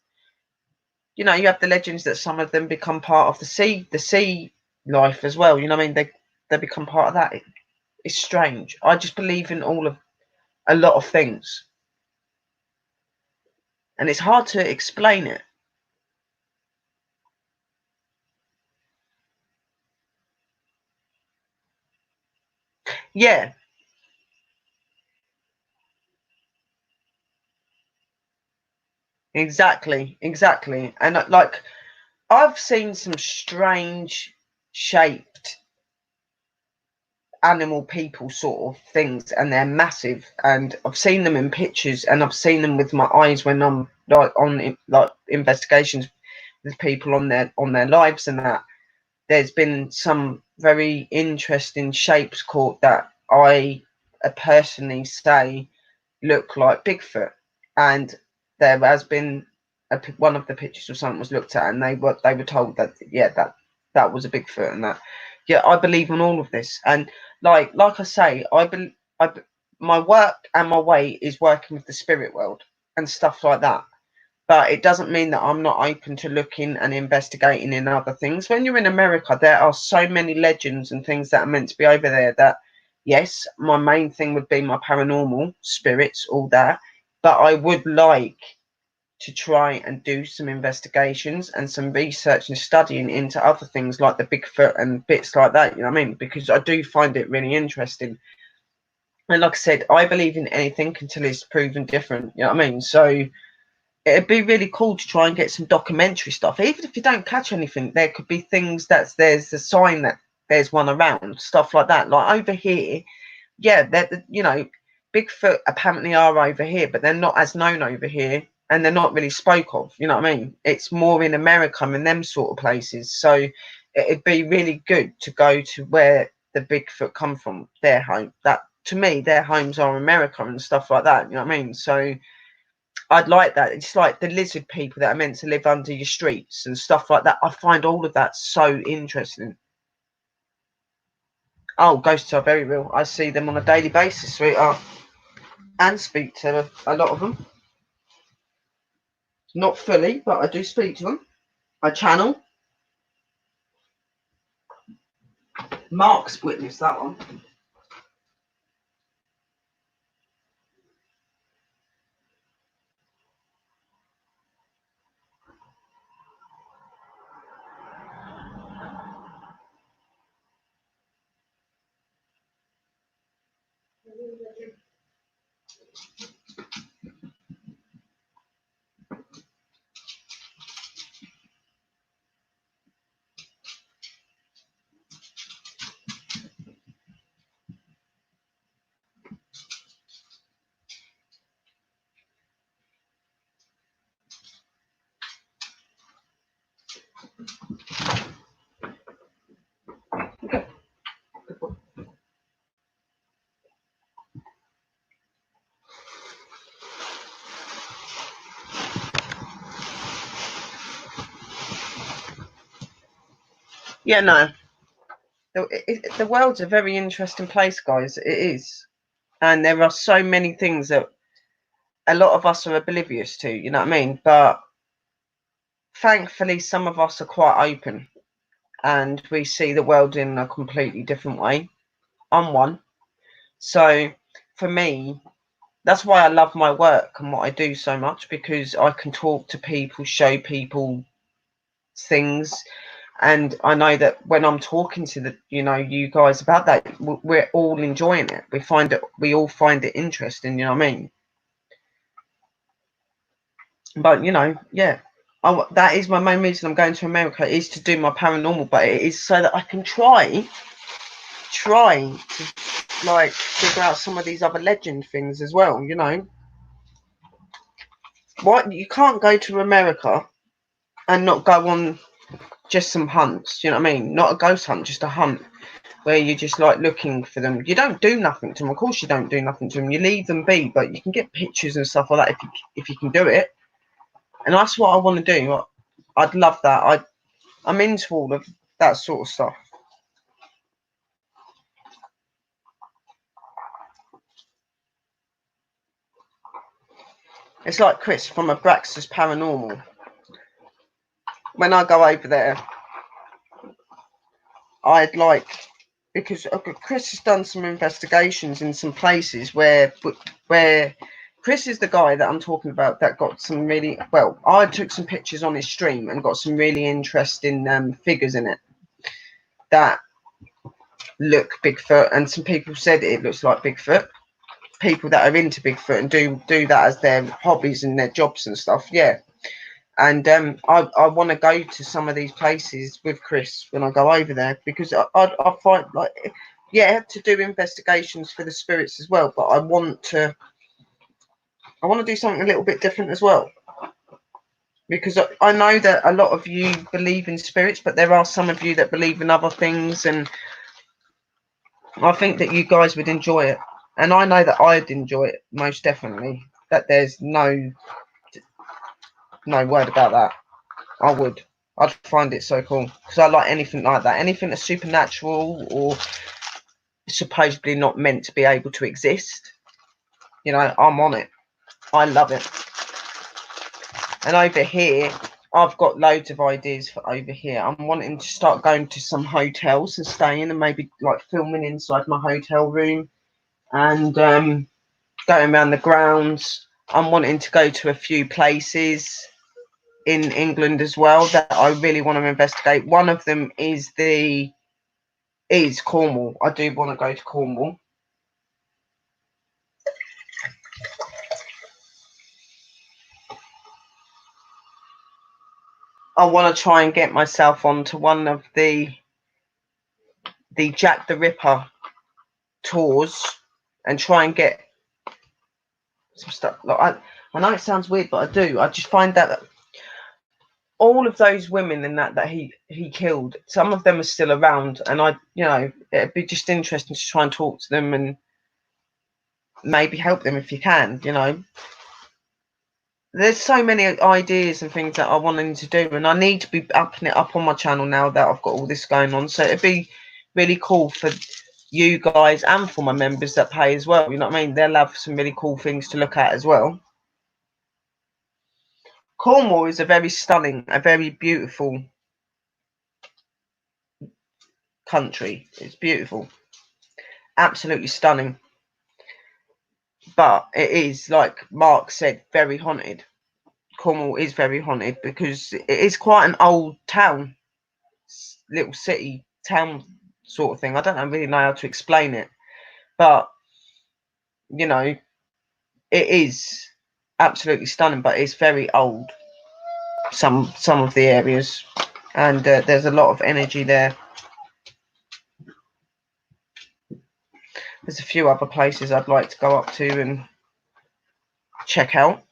You know, you have the legends that some of them become part of the sea life as well. You know what I mean? They become part of that. It's strange. I just believe in a lot of things, and it's hard to explain it. Yeah, exactly. And like, I've seen some strange shaped animal people sort of things, and they're massive, and I've seen them in pictures, and I've seen them with my eyes when I'm like on like investigations with people on their lives, and that there's been some very interesting shapes caught that I personally say look like Bigfoot. And there has been one of the pictures of something was looked at, and they were told that, yeah, that was a Bigfoot, and that, yeah, I believe in all of this. And like I say, my work and my way is working with the spirit world and stuff like that. But it doesn't mean that I'm not open to looking and investigating in other things. When you're in America, there are so many legends and things that are meant to be over there that, yes, my main thing would be my paranormal, spirits, all that. But I would like to try and do some investigations and some research and studying into other things like the Bigfoot and bits like that, you know what I mean? Because I do find it really interesting. And like I said, I believe in anything until it's proven different, you know what I mean? So it'd be really cool to try and get some documentary stuff. Even if you don't catch anything, there could be things there's a sign that there's one around, stuff like that. Like over here, yeah, that, you know, Bigfoot apparently are over here, but they're not as known over here, and they're not really spoke of. You know what I mean? It's more in America and them sort of places. So it'd be really good to go to where the Bigfoot come from, their home. That, to me, their homes are America and stuff like that. You know what I mean? So I'd like that. It's like the lizard people that are meant to live under your streets and stuff like that. I find all of that so interesting. Oh, ghosts are very real. I see them on a daily basis, sweetheart, and speak to a lot of them. Not fully, but I do speak to them. I channel. Mark's witnessed that one. Yeah, no. The world's a very interesting place, guys. It is. And there are so many things that a lot of us are oblivious to, you know what I mean? But thankfully, some of us are quite open and we see the world in a completely different way. I'm one. So for me, that's why I love my work and what I do so much, because I can talk to people, show people things. And I know that when I'm talking to you guys about that, we're all enjoying it. We all find it interesting, you know what I mean? But, yeah, that is my main reason I'm going to America, is to do my paranormal, but it is so that I can try to like figure out some of these other legend things as well, you know. What, you can't go to America and not go on just some hunts, you know what I mean? Not a ghost hunt, just a hunt where you're just like looking for them. You don't do nothing to them. Of course, you don't do nothing to them. You leave them be, but you can get pictures and stuff like that if you can do it. And that's what I want to do. I'd love that. I'm into all of that sort of stuff. It's like Chris from Abraxas Paranormal. When I go over there, I'd like, because Chris has done some investigations in some places where Chris is the guy that I'm talking about that got some really, well, I took some pictures on his stream and got some really interesting figures in it that look Bigfoot, and some people said it looks like Bigfoot. People that are into Bigfoot and do that as their hobbies and their jobs and stuff, yeah. And I want to go to some of these places with Chris when I go over there, because I find, like, yeah, to do investigations for the spirits as well, but I want to do something a little bit different as well, because I know that a lot of you believe in spirits, but there are some of you that believe in other things, and I think that you guys would enjoy it, and I know that I'd enjoy it most definitely. That there's no word about that. I would. I'd find it so cool, because I like anything like that. Anything that's supernatural or supposedly not meant to be able to exist. You know, I'm on it. I love it. And over here, I've got loads of ideas for over here. I'm wanting to start going to some hotels and staying, and maybe like filming inside my hotel room and going around the grounds. I'm wanting to go to a few places in England as well that I really want to investigate. One of them is Cornwall. I do want to go to Cornwall. I want to try and get myself onto one of the Jack the Ripper tours and try and get some stuff. Like, I know it sounds weird, but I do. I just find that all of those women in that he killed, some of them are still around, and it'd be just interesting to try and talk to them and maybe help them if you can. There's so many ideas and things that I wanted to do, and I need to be upping it up on my channel now that I've got all this going on. So it'd be really cool for you guys and for my members that pay as well. You know what I mean? They'll have some really cool things to look at as well. Cornwall is a very beautiful country. It's beautiful, absolutely stunning. But it is, like Mark said, very haunted. Cornwall is very haunted because it is quite an old town, little city town sort of thing. I don't really know how to explain it, but it is absolutely stunning. But it's very old. Some of the areas, and there's a lot of energy there. There's a few other places I'd like to go up to and check out.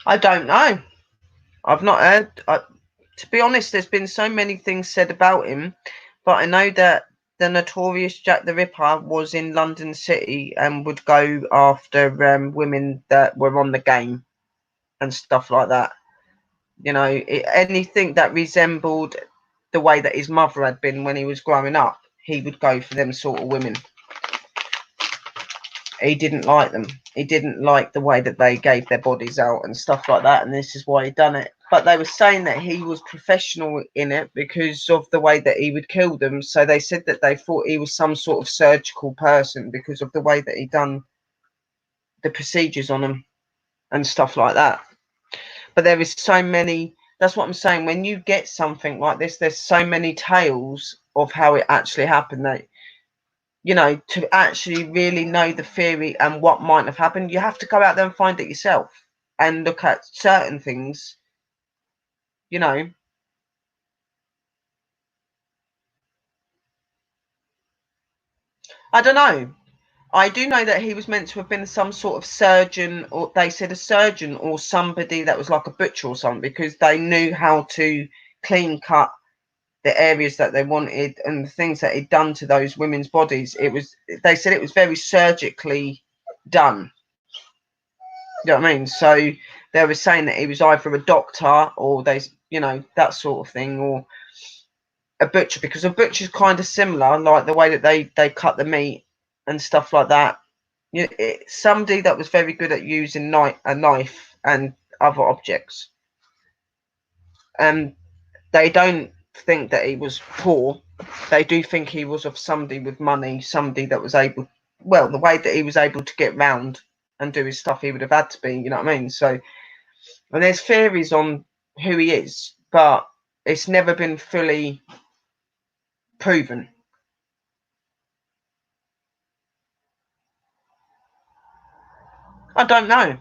I don't know. I've not heard. To be honest, there's been so many things said about him, but I know that the notorious Jack the Ripper was in London City and would go after women that were on the game and stuff like that. Anything that resembled the way that his mother had been when he was growing up, he would go for them sort of women. He didn't like them. He didn't like the way that they gave their bodies out and stuff like that, and this is why he done it. But they were saying that he was professional in it because of the way that he would kill them. So they said that they thought he was some sort of surgical person because of the way that he done the procedures on them and stuff like that. But there is so many. That's what I'm saying. When you get something like this, there's so many tales of how it actually happened that, to actually really know the theory and what might have happened, you have to go out there and find it yourself and look at certain things, I don't know. I do know that he was meant to have been some sort of surgeon, or they said a surgeon or somebody that was like a butcher or something, because they knew how to clean cut the areas that they wanted and the things that he'd done to those women's bodies. They said it was very surgically done. You know what I mean? So they were saying that he was either a doctor or that sort of thing, or a butcher, because a butcher's kind of similar, like the way that they cut the meat and stuff like that. Somebody that was very good at using a knife and other objects. They don't think that he was poor. They do think he was of somebody with money, somebody that was able, well, the way that he was able to get round and do his stuff, he would have had to be, you know what I mean? So, and there's theories on who he is, but it's never been fully proven. I don't know.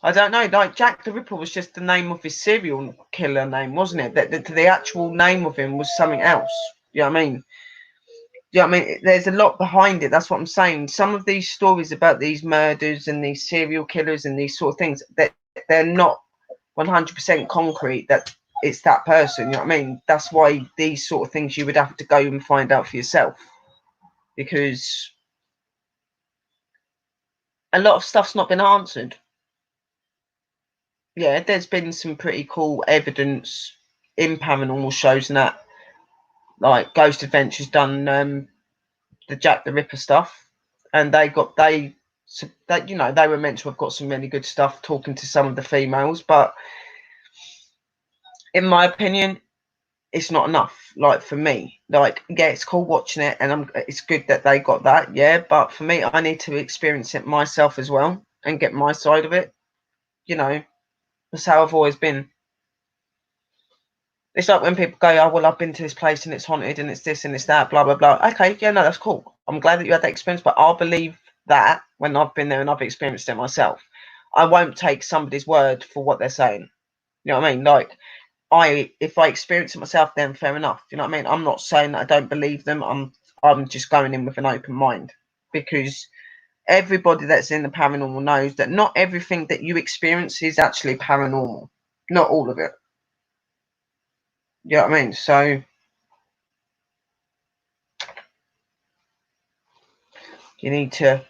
Like Jack the Ripper was just the name of his serial killer name, wasn't it? That the actual name of him was something else. You know what I mean? Yeah, I mean, there's a lot behind it. That's what I'm saying. Some of these stories about these murders and these serial killers and these sort of things, that they're not 100% concrete that it's that person. You know what I mean? That's why these sort of things you would have to go and find out for yourself, because a lot of stuff's not been answered. Yeah, there's been some pretty cool evidence in paranormal shows and that, like Ghost Adventures done the Jack the Ripper stuff, and they were meant to have got some really good stuff talking to some of the females, but in my opinion, it's not enough. Like for me, like yeah, it's cool watching it, and it's good that they got that, yeah. But for me, I need to experience it myself as well and get my side of it. You know, that's how I've always been. It's like when people go, "Oh, well, I've been to this place and it's haunted and it's this and it's that, blah blah blah." Okay, yeah, no, that's cool. I'm glad that you had that experience, but I'll believe that when I've been there and I've experienced it myself. I won't take somebody's word for what they're saying. You know what I mean? Like, if I experience it myself, then fair enough. You know what I mean? I'm not saying that I don't believe them. I'm just going in with an open mind, because everybody that's in the paranormal knows that not everything that you experience is actually paranormal. Not all of it. You know what I mean? So you need to.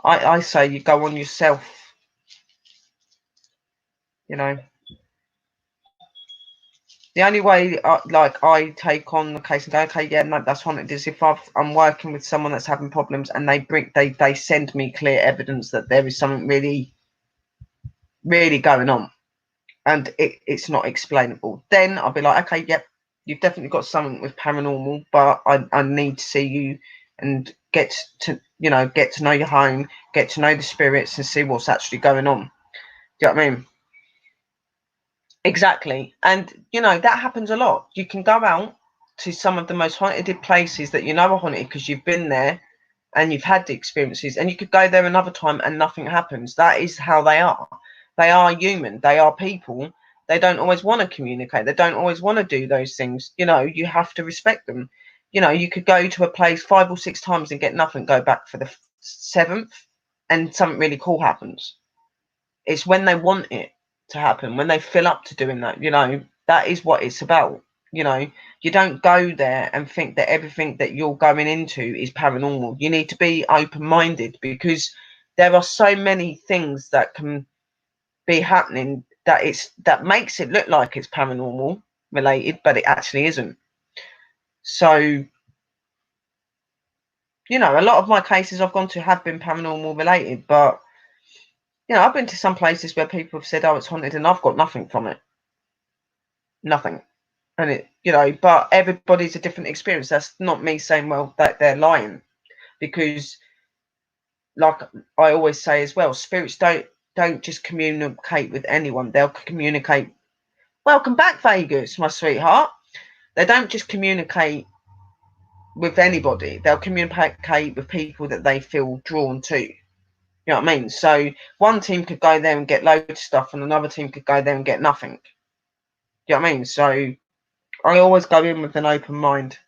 I say you go on yourself. You know. The only way, I take on the case and go, okay, yeah, no, that's haunted, is if I'm working with someone that's having problems and they send me clear evidence that there is something really, really going on, and it's not explainable. Then I'll be like, okay, yep, you've definitely got something with paranormal, but I need to see you and get to know your home, get to know the spirits, and see what's actually going on. Do you know what I mean? Exactly. And, that happens a lot. You can go out to some of the most haunted places that are haunted because you've been there and you've had the experiences, and you could go there another time and nothing happens. That is how they are. They are human. They are people. They don't always want to communicate. They don't always want to do those things. You have to respect them. You could go to a place 5 or 6 times and get nothing, go back for the 7th, and something really cool happens. It's when they want it to happen, when they fill up to doing that. That is what it's about. You don't go there and think that everything that you're going into is paranormal. You need to be open-minded, because there are so many things that can be happening that makes it look like it's paranormal related, but it actually isn't. So, a lot of my cases I've gone to have been paranormal related, but I've been to some places where people have said, "Oh, it's haunted," and I've got nothing from it. Nothing. And but everybody's a different experience. That's not me saying, well, that they're lying, because like I always say as well, spirits don't just communicate with anyone. They'll communicate. Welcome back, Vegas, my sweetheart. They don't just communicate with anybody. They'll communicate with people that they feel drawn to. You know what I mean? So one team could go there and get loads of stuff, and another team could go there and get nothing. You know what I mean? So I always go in with an open mind.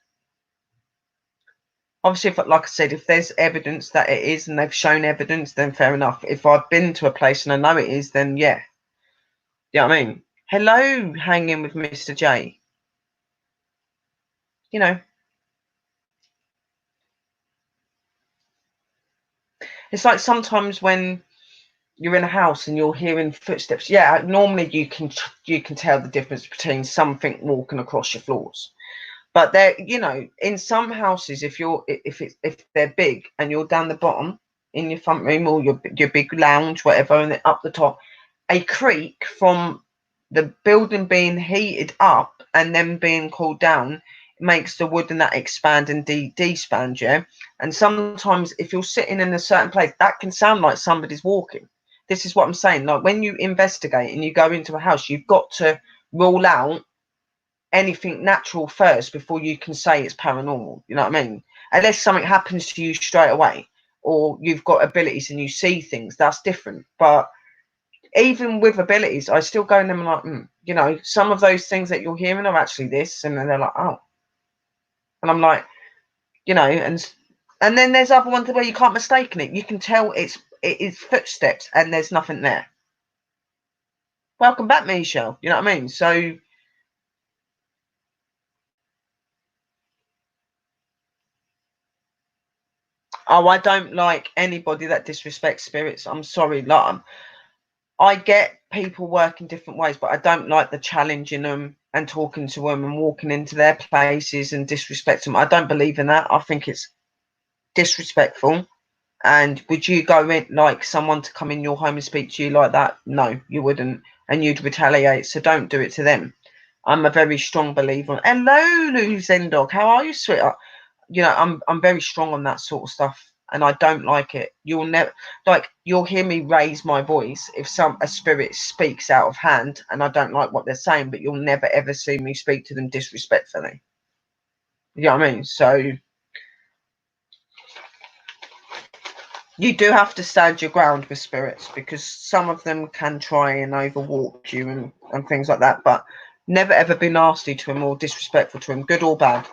Obviously, like I said, if there's evidence that it is and they've shown evidence, then fair enough. If I've been to a place and I know it is, then yeah. You know what I mean? Hello, hanging with Mr. J. You know, it's like sometimes when you're in a house and you're hearing footsteps. Yeah, normally you can tell the difference between something walking across your floors. But there, in some houses, if they're big and you're down the bottom in your front room or your big lounge, whatever, and then up the top, a creak from the building being heated up and then being cooled down makes the wood and that expand and despand, yeah. And sometimes if you're sitting in a certain place, that can sound like somebody's walking. This is what I'm saying. Like when you investigate and you go into a house, you've got to rule out anything natural first before you can say it's paranormal. You know what I mean? Unless something happens to you straight away or you've got abilities and you see things, that's different. But even with abilities, I still go in them and like, some of those things that you're hearing are actually this, and then they're like, oh, and I'm like, and then there's other ones where you can't mistake it. You can tell it is footsteps and there's nothing there. Welcome back, Michelle. You know what I mean? So I don't like anybody that disrespects spirits. I'm sorry, like I get people work in different ways, but I don't like the challenging them and talking to them and walking into their places and disrespect them. I don't believe in that. I think it's disrespectful. And would you go in like someone to come in your home and speak to you like that? No, you wouldn't, and you'd retaliate. So don't do it to them. I'm a very strong believer. Hello, Lou Zendog. How are you, sweetheart? I'm very strong on that sort of stuff, and I don't like it. You'll hear me raise my voice if a spirit speaks out of hand and I don't like what they're saying, but you'll never ever see me speak to them disrespectfully. You know what I mean? So you do have to stand your ground with spirits because some of them can try and overwalk you and things like that, but never ever be nasty to them or disrespectful to them, good or bad.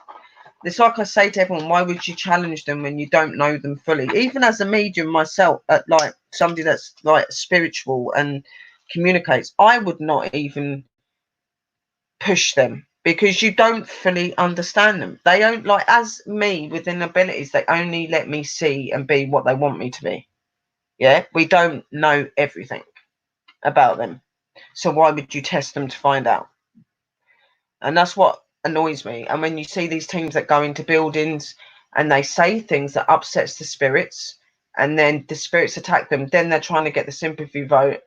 It's like I say to everyone, why would you challenge them when you don't know them fully? Even as a medium myself, like somebody that's like spiritual and communicates, I would not even push them because you don't fully understand them. They don't like as me within abilities, they only let me see and be what they want me to be. Yeah, we don't know everything about them. So why would you test them to find out? And that's what annoys me. And when you see these teams that go into buildings and they say things that upsets the spirits and then the spirits attack them, then they're trying to get the sympathy vote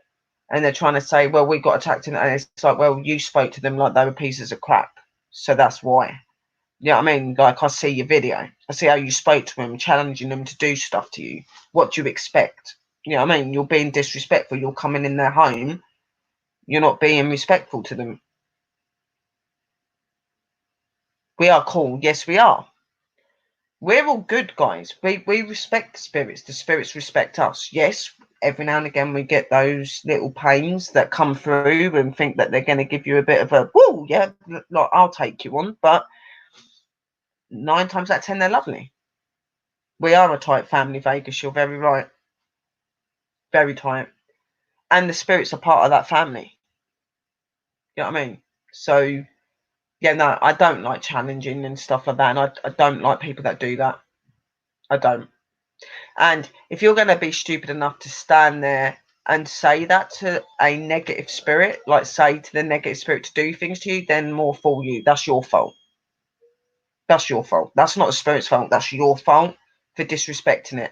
and they're trying to say, well, we got attacked. And it's like, well, you spoke to them like they were pieces of crap. So that's why. You know what I mean? Like I see your video. I see how you spoke to them, challenging them to do stuff to you. What do you expect? You know what I mean? You're being disrespectful. You're coming in their home. You're not being respectful to them. We are cool. Yes, we are. We're all good guys. We respect the spirits respect us. Yes, every now and again we get those little pains that come through and think that they're going to give you a bit of a woo, yeah, like I'll take you on, but 9 times out of 10 they're lovely. We are a tight family, Vegas. You're very right, very tight, and the spirits are part of that family. You know what I mean? So yeah, no, I don't like challenging and stuff like that, and I don't like people that do that. I don't. And if you're going to be stupid enough to stand there and say that to a negative spirit, like say to the negative spirit to do things to you, then more for you. That's your fault. That's your fault. That's not the spirit's fault. That's your fault for disrespecting it,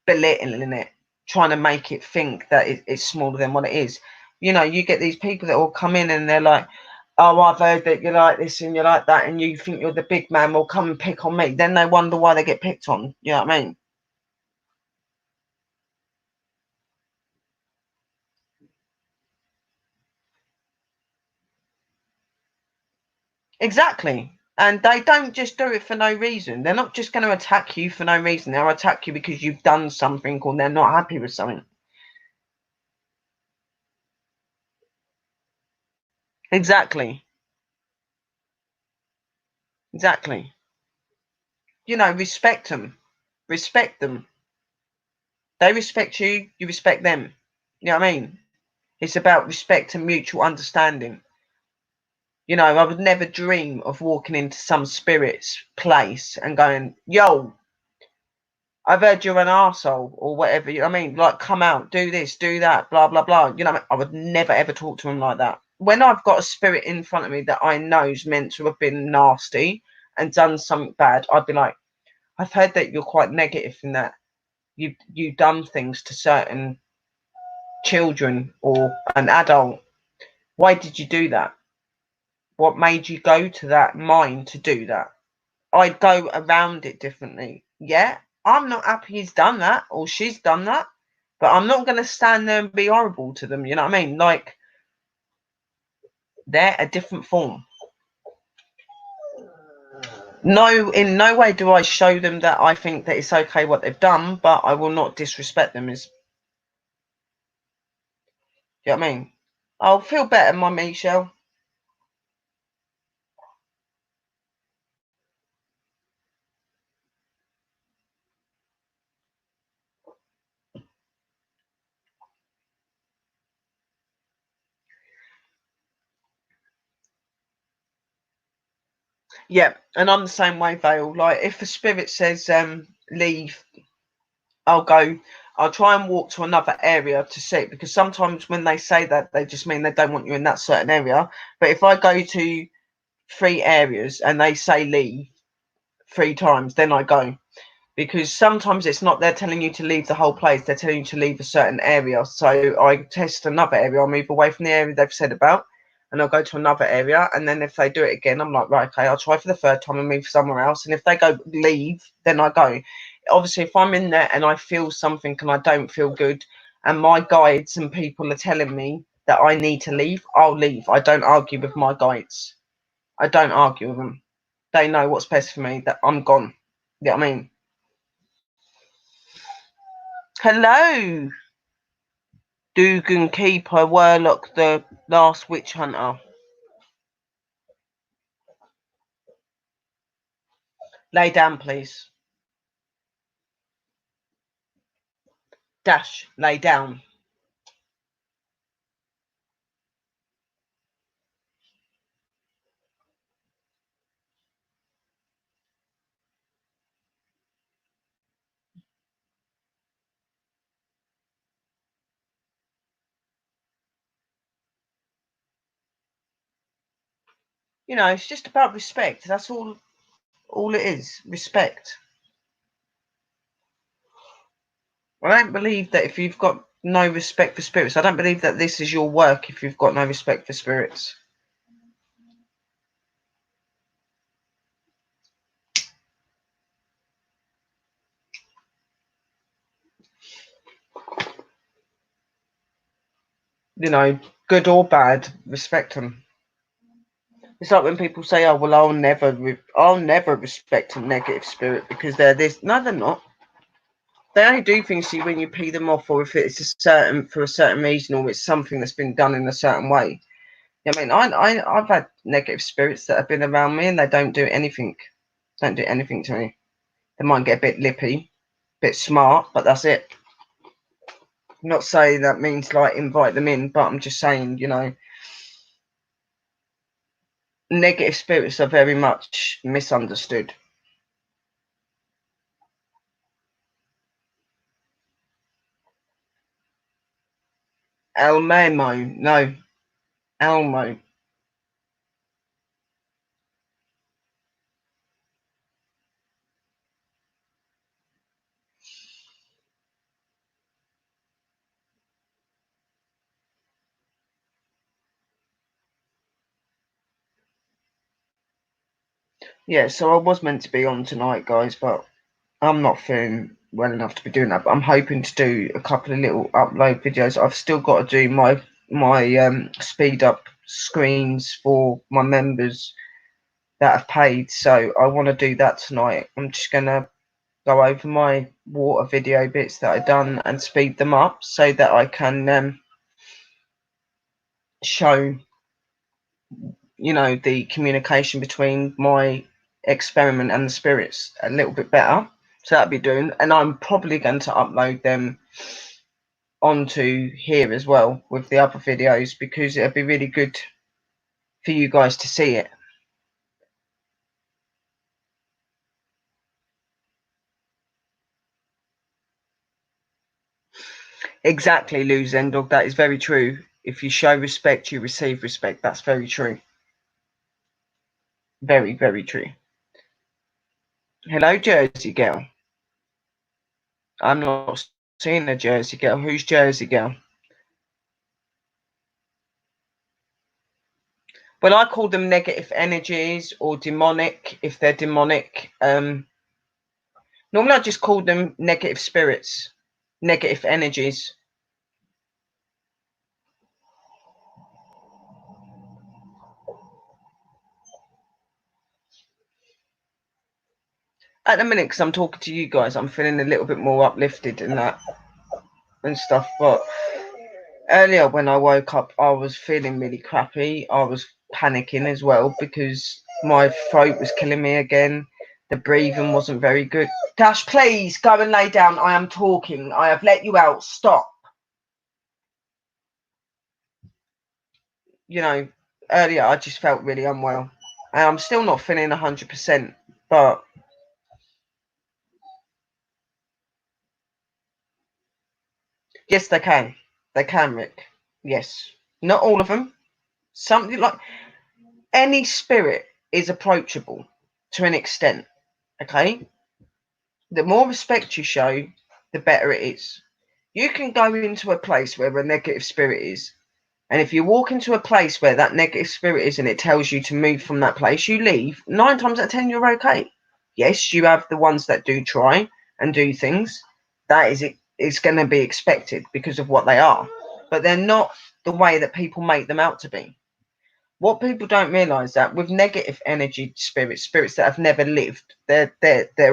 belittling it, trying to make it think that it's smaller than what it is. You get these people that will come in and they're like, oh, I've heard that you like this and you like that, and you think you're the big man, will come and pick on me. Then they wonder why they get picked on. You know what I mean? Exactly. And they don't just do it for no reason. They're not just going to attack you for no reason. They'll attack you because you've done something or they're not happy with something. Exactly. Exactly. Respect them. Respect them. They respect you, you respect them. You know what I mean? It's about respect and mutual understanding. You know, I would never dream of walking into some spirit's place and going, yo, I've heard you're an arsehole or whatever. You know what I mean? Like, come out, do this, do that, blah, blah, blah. You know what I mean? I would never, ever talk to him like that. When I've got a spirit in front of me that I know is meant to have been nasty and done something bad, I'd be like, I've heard that you're quite negative in that you've done things to certain children or an adult. Why did you do that? What made you go to that mind to do that? I'd go around it differently. Yeah, I'm not happy he's done that or she's done that, but I'm not going to stand there and be horrible to them. You know what I mean? Like, they're a different form. No, in no way do I show them that I think that it's okay what they've done, but I will not disrespect them. You know what I mean? I'll feel better, my Michelle. Yeah, and I'm the same way, Vale. Like, if a spirit says leave, I'll go. I'll try and walk to another area to see, because sometimes when they say that, they just mean they don't want you in that certain area. But if I go to 3 areas and they say leave 3 times, then I go, because sometimes it's not they're telling you to leave the whole place, they're telling you to leave a certain area. So I test another area, I'll move away from the area they've said about, and I'll go to another area. And then if they do it again, I'm like, right, okay, I'll try for the third time and move somewhere else. And if they go leave, then I go. Obviously, if I'm in there and I feel something and I don't feel good, and my guides and people are telling me that I need to leave, I'll leave. I don't argue with my guides. I don't argue with them. They know what's best for me, that I'm gone. You know what I mean? Hello, Dugan Keeper, Warlock, the last witch hunter. Lay down, please. Dash, lay down. You know, it's just about respect. That's all it is. Respect. I don't believe that if you've got no respect for spirits, I don't believe that this is your work if you've got no respect for spirits. You know, good or bad, respect them. It's like when people say, "Oh, well, I'll never respect a negative spirit because they're this." No, they're not. They only do things to you when you pee them off, or if it's for a certain reason, or it's something that's been done in a certain way. I mean, I've had negative spirits that have been around me, and they don't do anything. Don't do anything to me. They might get a bit lippy, a bit smart, but that's it. I'm not saying that means like invite them in, but I'm just saying, you know, negative spirits are very much misunderstood. Elmo, no, Elmo. Yeah, so I was meant to be on tonight, guys, but I'm not feeling well enough to be doing that. But I'm hoping to do a couple of little upload videos. I've still got to do my speed up screens for my members that have paid, so I want to do that tonight. I'm just gonna go over my water video bits that I've done and speed them up so that I can show, you know, the communication between my experiment and the spirits a little bit better. So that'll be doing, and I'm probably going to upload them onto here as well with the other videos, because it'd be really good for you guys to see it. Exactly, Lou Zendog. That is very true. If you show respect, you receive respect. That's very true. Very, very true. Hello, Jersey Girl. I'm not seeing a Jersey Girl. Who's Jersey Girl? Well, I call them negative energies or demonic, if they're demonic. Normally, I just call them negative spirits, negative energies. At the minute, because I'm talking to you guys, I'm feeling a little bit more uplifted and that and stuff. But earlier when I woke up, I was feeling really crappy. I was panicking as well because my throat was killing me again. The breathing wasn't very good. Dash, please go and lay down. I am talking. I have let you out. Stop. You know, earlier I just felt really unwell. And I'm still not feeling 100%, but yes, they can. They can, Rick. Yes. Not all of them. Something like any spirit is approachable to an extent. Okay? The more respect you show, the better it is. You can go into a place where a negative spirit is, and if you walk into a place where that negative spirit is and it tells you to move from that place, you leave. 9 times out of 10, you're okay. Yes, you have the ones that do try and do things. That is it. It's going to be expected because of what they are, but they're not the way that people make them out to be. What people don't realize that with negative energy spirits that have never lived, they're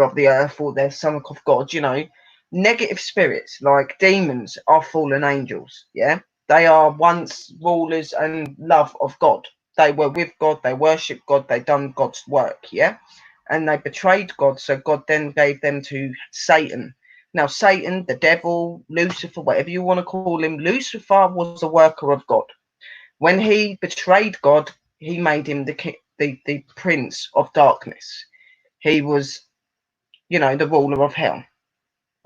of the earth or they're son of God, you know. Negative spirits like demons are fallen angels, yeah. They are once rulers and love of God. They were with God, they worship God, they done God's work, yeah. And they betrayed God, so God then gave them to Satan. Now, Satan, the devil, Lucifer, whatever you want to call him, Lucifer was a worker of God. When he betrayed God, he made him the prince of darkness. He was, you know, the ruler of hell.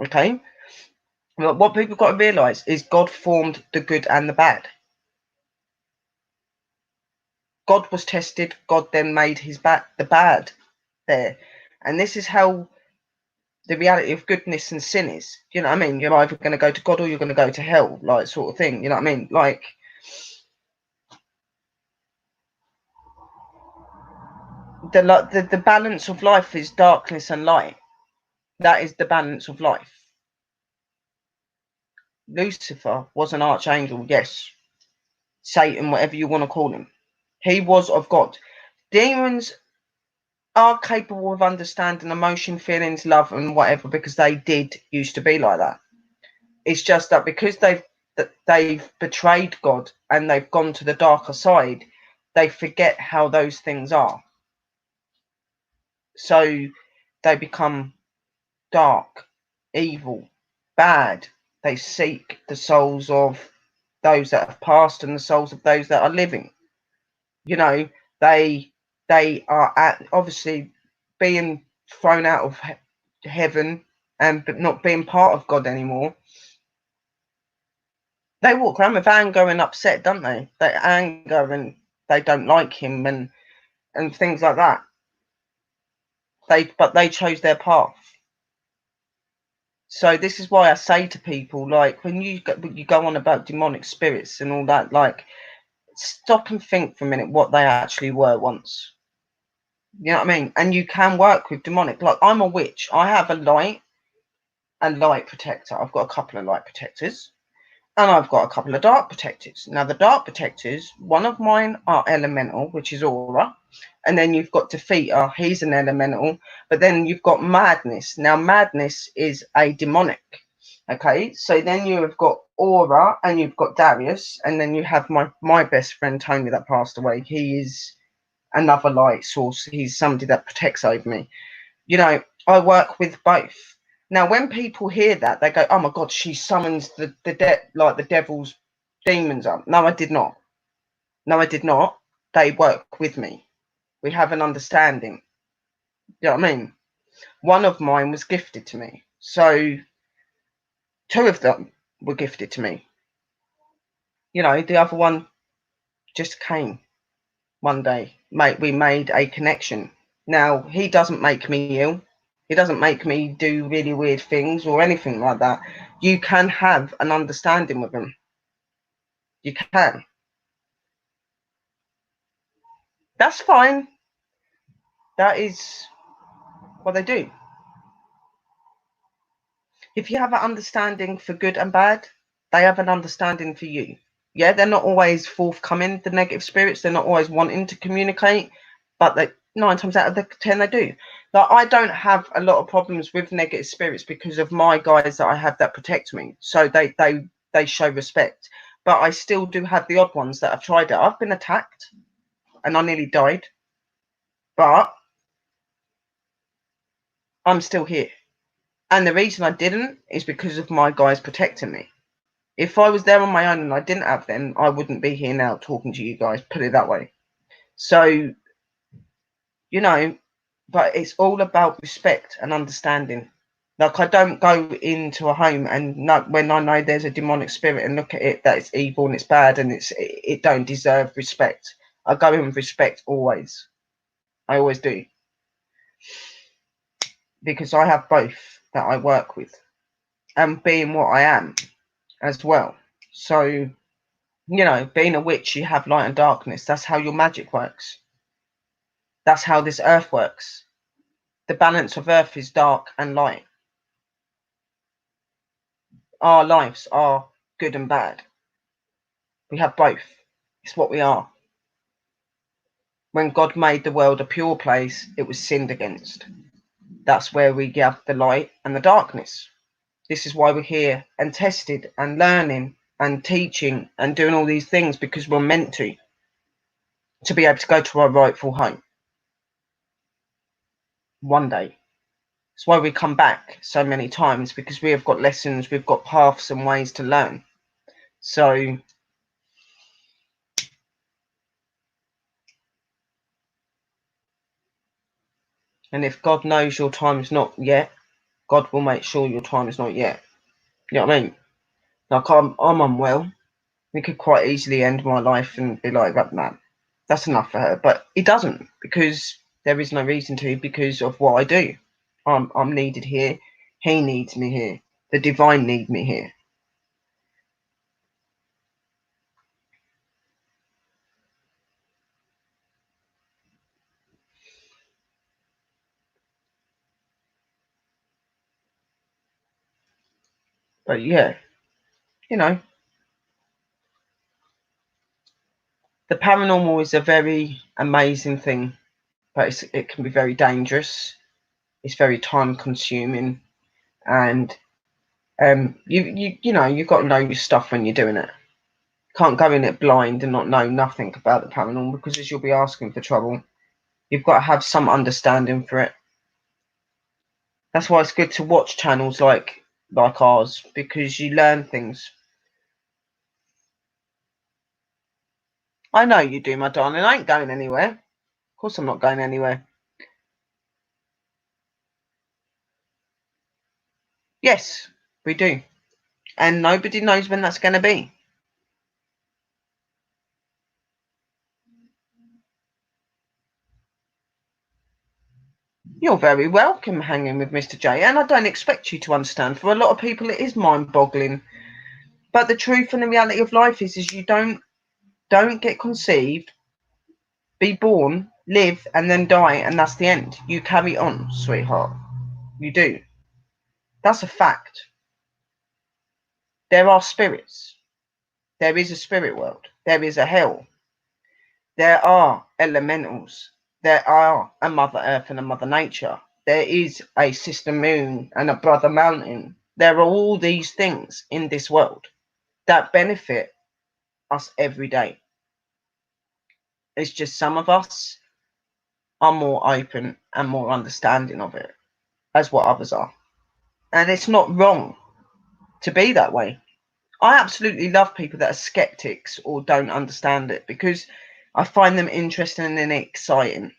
Okay? But what people got to realize is God formed the good and the bad. God was tested, God then made the bad there. And this is how the reality of goodness and sin is. You know what I mean? You're either going to go to God or you're going to go to hell, like sort of thing. You know what I mean? Like, the balance of life is darkness and light. That is the balance of life. Lucifer was an archangel, yes. Satan, whatever you want to call him. He was of God. Demons are capable of understanding emotion, feelings, love, and whatever because they did used to be like that. It's just that because they've betrayed God and they've gone to the darker side, they forget how those things are. So they become dark, evil, bad. They seek the souls of those that have passed and the souls of those that are living. You know, they are obviously being thrown out of heaven and but not being part of God anymore. They walk around with anger and upset, don't they? They anger and they don't like him and things like that. They chose their path. So this is why I say to people, like, when you go on about demonic spirits and all that, like, stop and think for a minute what they actually were once. You know what I mean? And you can work with demonic. Like, I'm a witch. I have a light and light protector. I've got a couple of light protectors. And I've got a couple of dark protectors. Now, the dark protectors, one of mine are elemental, which is Aura. And then you've got Defeater, he's an elemental. But then you've got Madness. Now, Madness is a demonic. Okay, so then you have got Aura and you've got Darius. And then you have my best friend, Tony, that passed away. He is another light source. He's somebody that protects over me. You know, I work with both. Now, when people hear that, they go, "Oh my God, she summons the devil's demons up." No, I did not. No, I did not. they work with me. We have an understanding. You know what I mean? One of mine was gifted to me. So 2 of them were gifted to me. You know, the other one just came one day. We made a connection. Now, he doesn't make me ill. He doesn't make me do really weird things or anything like that. You can have an understanding with him. You can. That's fine. That is what they do. If you have an understanding for good and bad, they have an understanding for you. Yeah, they're not always forthcoming, the negative spirits. They're not always wanting to communicate, but they 9 times out of the 10 they do. Like, I don't have a lot of problems with negative spirits because of my guys that I have that protect me. So they show respect. But I still do have the odd ones that have tried it. I've been attacked and I nearly died. But I'm still here. And the reason I didn't is because of my guys protecting me. If I was there on my own and I didn't have them, I wouldn't be here now talking to you guys, put it that way. So, you know, but it's all about respect and understanding. Like, I don't go into a home and when I know there's a demonic spirit and look at it that it's evil and it's bad and it don't deserve respect. I go in with respect always. I always do. Because I have both that I work with. And being what I am as well. So, you know, being a witch, you have light and darkness. That's how your magic works. That's how this earth works. The balance of earth is dark and light. Our lives are good and bad. We have both. It's what we are. When God made the world a pure place, it was sinned against. That's where we have the light and the darkness. This is why we're here and tested and learning and teaching and doing all these things, because we're meant to be able to go to our rightful home one day. That's why we come back so many times, because we have got lessons, we've got paths and ways to learn. So and if God knows your time is not yet, God will make sure your time is not yet. You know what I mean? Like, I'm unwell. He could quite easily end my life and be like, that man, that's enough for her. But he doesn't, because there is no reason to, because of what I do. I'm needed here. He needs me here. The divine need me here. But yeah, you know, the paranormal is a very amazing thing, but it can be very dangerous. It's very time consuming, and you know, you've got to know your stuff when you're doing it. Can't go in it blind and not know nothing about the paranormal, because as you'll be asking for trouble. You've got to have some understanding for it. That's why it's good to watch channels like ours, because you learn things. I know you do, my darling. I ain't going anywhere. Of course I'm not going anywhere. Yes, we do. And nobody knows when that's going to be. You're very welcome hanging with Mr. J, and I don't expect you to understand. For a lot of people, it is mind-boggling. But the truth and the reality of life is you don't get conceived, be born, live, and then die, and that's the end. You carry on, sweetheart. You do. That's a fact. There are spirits. There is a spirit world. There is a hell. There are elementals. There are a Mother Earth and a Mother Nature. There is a sister moon and a brother mountain. There are all these things in this world that benefit us every day. It's just some of us are more open and more understanding of it, as what others are. And it's not wrong to be that way. I absolutely love people that are skeptics or don't understand it, because I find them interesting and exciting.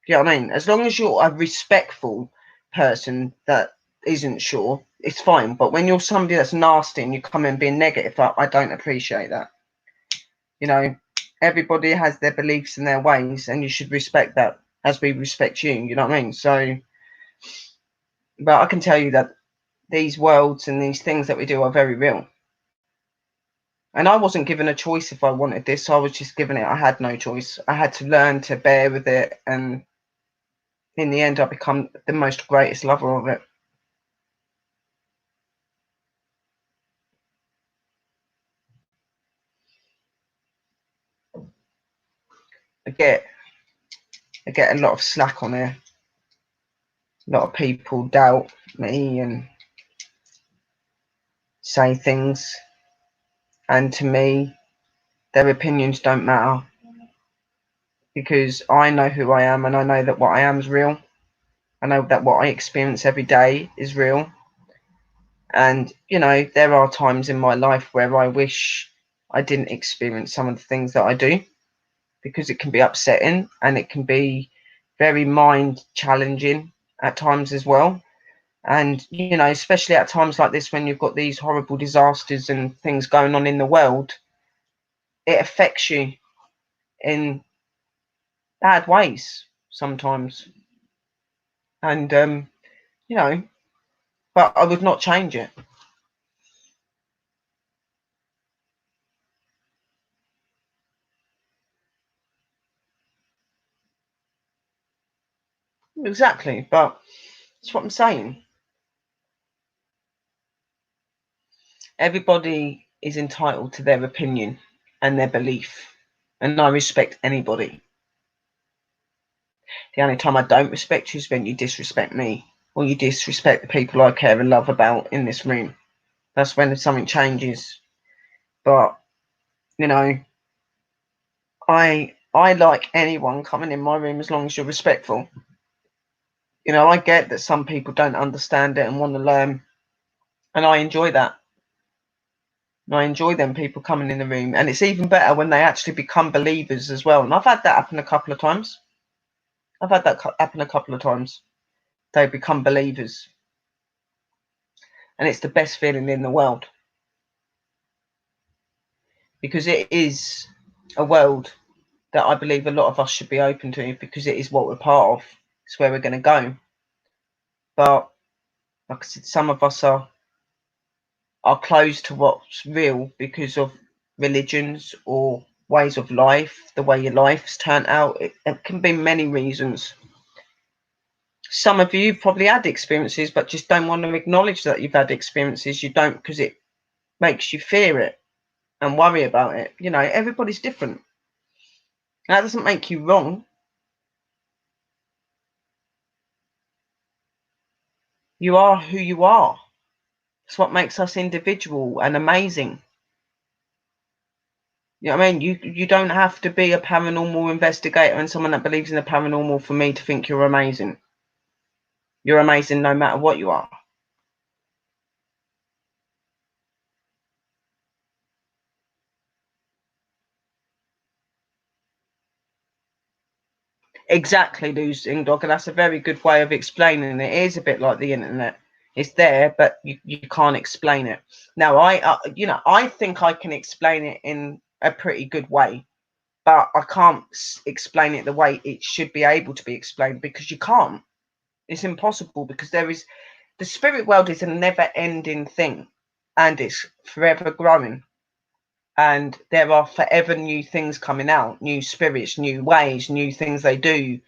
You know what I mean? As long as you're a respectful person that isn't sure, it's fine. But when you're somebody that's nasty and you come in being negative, I don't appreciate that. You know, everybody has their beliefs and their ways, and you should respect that as we respect you. You know what I mean? So, but I can tell you that these worlds and these things that we do are very real. And I wasn't given a choice if I wanted this. I was just given it. I had no choice. I had to learn to bear with it. And in the end, I become the most greatest lover of it. I get I get a lot of slack on here. A lot of people doubt me and say things. And to me, their opinions don't matter because I know who I am and I know that what I am is real. I know that what I experience every day is real. And, you know, there are times in my life where I wish I didn't experience some of the things that I do because it can be upsetting and it can be very mind challenging at times as well. And, you know, especially at times like this when you've got these horrible disasters and things going on in the world, it affects you in bad ways sometimes. And, you know, but I would not change it. Exactly. But that's what I'm saying. Everybody is entitled to their opinion and their belief. And I respect anybody. The only time I don't respect you is when you disrespect me or you disrespect the people I care and love about in this room. That's when something changes. But, you know, I like anyone coming in my room as long as you're respectful. You know, I get that some people don't understand it and want to learn, and I enjoy that. And I enjoy them people coming in the room, and it's even better when they actually become believers as well. And I've had that happen a couple of times. I've had that happen a couple of times. They become believers, and it's the best feeling in the world because it is a world that I believe a lot of us should be open to because it is what we're part of. It's where we're going to go. But like I said, some of us are closed to what's real because of religions or ways of life, the way your life's turned out. It can be many reasons. Some of you probably had experiences, but just don't want to acknowledge that you've had experiences. You don't because it makes you fear it and worry about it. You know, everybody's different. That doesn't make you wrong. You are who you are. It's what makes us individual and amazing. You know what I mean? You don't have to be a paranormal investigator and someone that believes in the paranormal for me to think you're amazing. You're amazing no matter what you are. Exactly, losing dog, and that's a very good way of explaining it. It is a bit like the internet. It's there, but you can't explain it. Now, you know, I think I can explain it in a pretty good way, but I can't explain it the way it should be able to be explained because you can't. It's impossible because the spirit world is a never-ending thing, and it's forever growing. And there are forever new things coming out, new spirits, new ways, new things they do.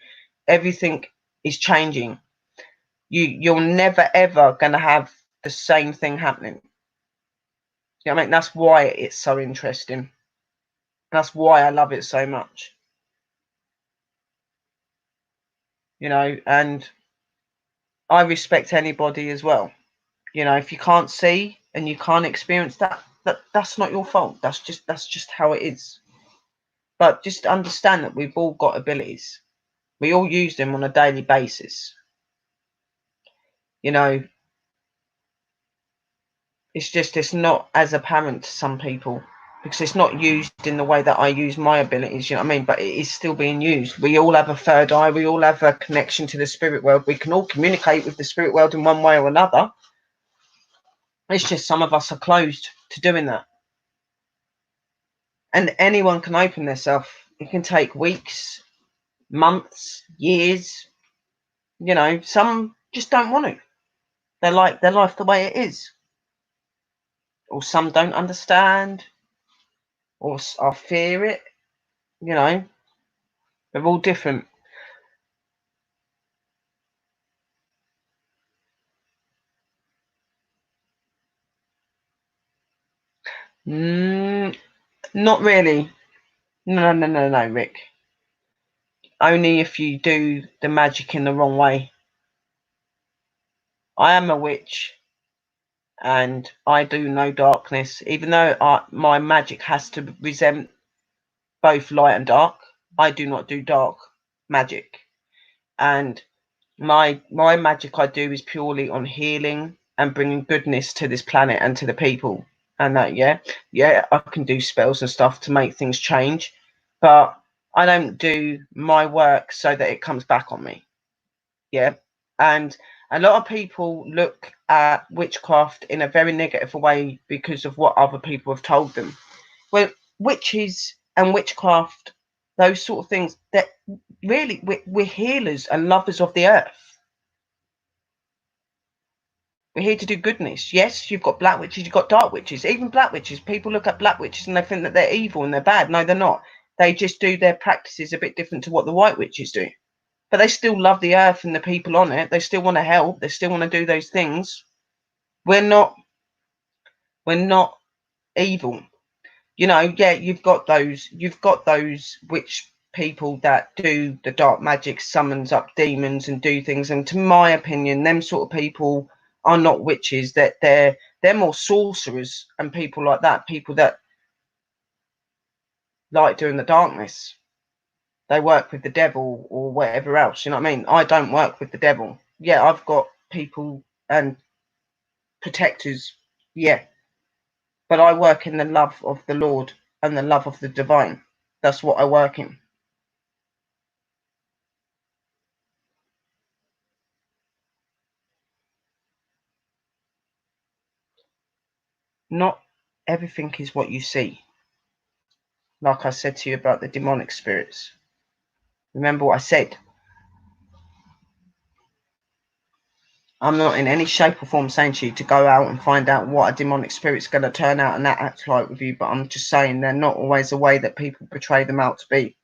Everything is changing. You're never ever gonna have the same thing happening. You know what I mean? That's why it's so interesting. That's why I love it so much. You know, and I respect anybody as well. You know, if you can't see and you can't experience that, that's not your fault. That's just how it is. But just understand that we've all got abilities. We all use them on a daily basis. You know, it's just it's not as apparent to some people because it's not used in the way that I use my abilities, you know what I mean? But it is still being used. We all have a third eye. We all have a connection to the spirit world. We can all communicate with the spirit world in one way or another. It's just some of us are closed to doing that. And anyone can open themselves. It can take weeks, months, years. You know, some just don't want to. They like their life the way it is. Or some don't understand, or fear it. You know, they're all different. Not really. No, Rick. Only if you do the magic in the wrong way. I am a witch, and I do no darkness. Even though my magic has to represent both light and dark, I do not do dark magic. And my magic I do is purely on healing and bringing goodness to this planet and to the people. And that, yeah, I can do spells and stuff to make things change, but I don't do my work so that it comes back on me. Yeah. And a lot of people look at witchcraft in a very negative way because of what other people have told them. Well, witches and witchcraft, those sort of things, that really we're healers and lovers of the earth. We're here to do goodness. Yes, you've got black witches, you've got dark witches. Even black witches, people look at black witches and they think that they're evil and they're bad. No, they're not. They just do their practices a bit different to what the white witches do. But they still love the earth and the people on it. They still want to help. They still want to do those things. We're not evil. You know, yeah, you've got those witch people that do the dark magic, summons up demons and do things. And to my opinion, them sort of people are not witches. That they're more sorcerers and people like that. People that like doing the darkness. They work with the devil or whatever else. You know what I mean? I don't work with the devil. Yeah, I've got people and protectors. Yeah, but I work in the love of the Lord and the love of the divine. That's what I work in. Not everything is what you see. Like I said to you about the demonic spirits. Remember what I said. I'm not in any shape or form saying to you to go out and find out what a demonic spirit's going to turn out and act like with you, but I'm just saying they're not always the way that people portray them out to be.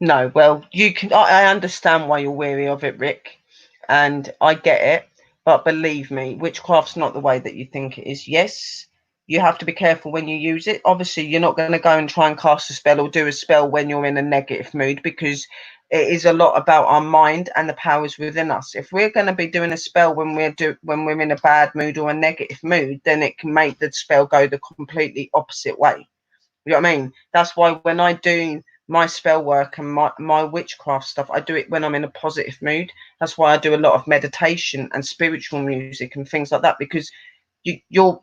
No, well, you can. I understand why you're weary of it, Rick, and I get it. But believe me, witchcraft's not the way that you think it is. Yes, you have to be careful when you use it. Obviously, you're not going to go and try and cast a spell or do a spell when you're in a negative mood, because it is a lot about our mind and the powers within us. If we're going to be doing a spell when we're in a bad mood or a negative mood, then it can make the spell go the completely opposite way. You know what I mean? That's why when I do my spell work and my witchcraft stuff, I do it when I'm in a positive mood. That's why I do a lot of meditation and spiritual music and things like that, because you're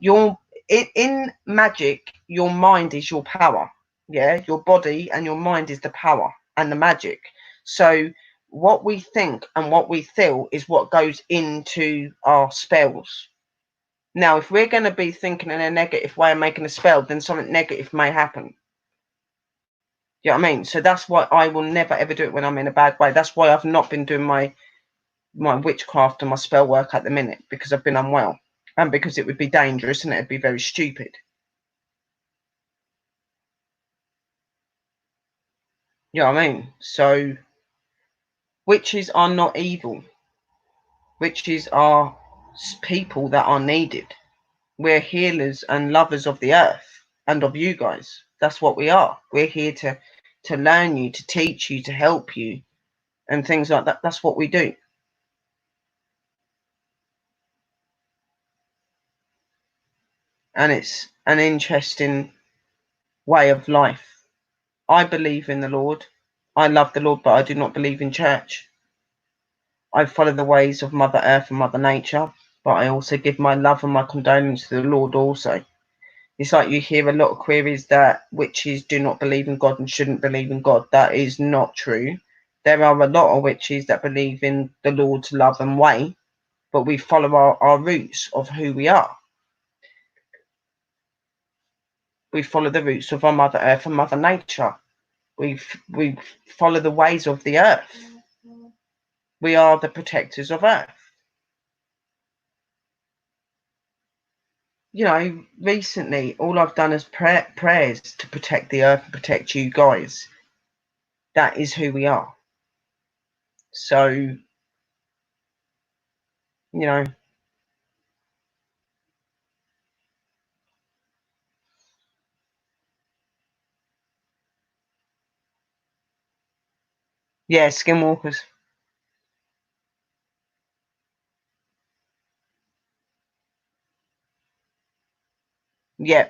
in magic, your mind is your power. Yeah, your body and your mind is the power and the magic. So what we think and what we feel is what goes into our spells. Now, if we're going to be thinking in a negative way and making a spell, then something negative may happen. You know what I mean? So that's why I will never ever do it when I'm in a bad way. That's why I've not been doing my witchcraft and my spell work at the minute, because I've been unwell and because it would be dangerous and it'd be very stupid. You know what I mean? So witches are not evil. Witches are people that are needed. We're healers and lovers of the earth and of you guys. That's what we are. We're here to learn you, to teach you, to help you, and things like that. That's what we do. And it's an interesting way of life. I believe in the Lord. I love the Lord, but I do not believe in church. I follow the ways of Mother Earth and Mother Nature, but I also give my love and my condolence to the Lord also. It's like you hear a lot of queries that witches do not believe in God and shouldn't believe in God. That is not true. There are a lot of witches that believe in the Lord's love and way, but we follow our roots of who we are. We follow the roots of our Mother Earth and Mother Nature. We follow the ways of the earth. We are the protectors of Earth. You know, recently, all I've done is prayers to protect the Earth and protect you guys. That is who we are. So, you know, yeah, skinwalkers. Yeah.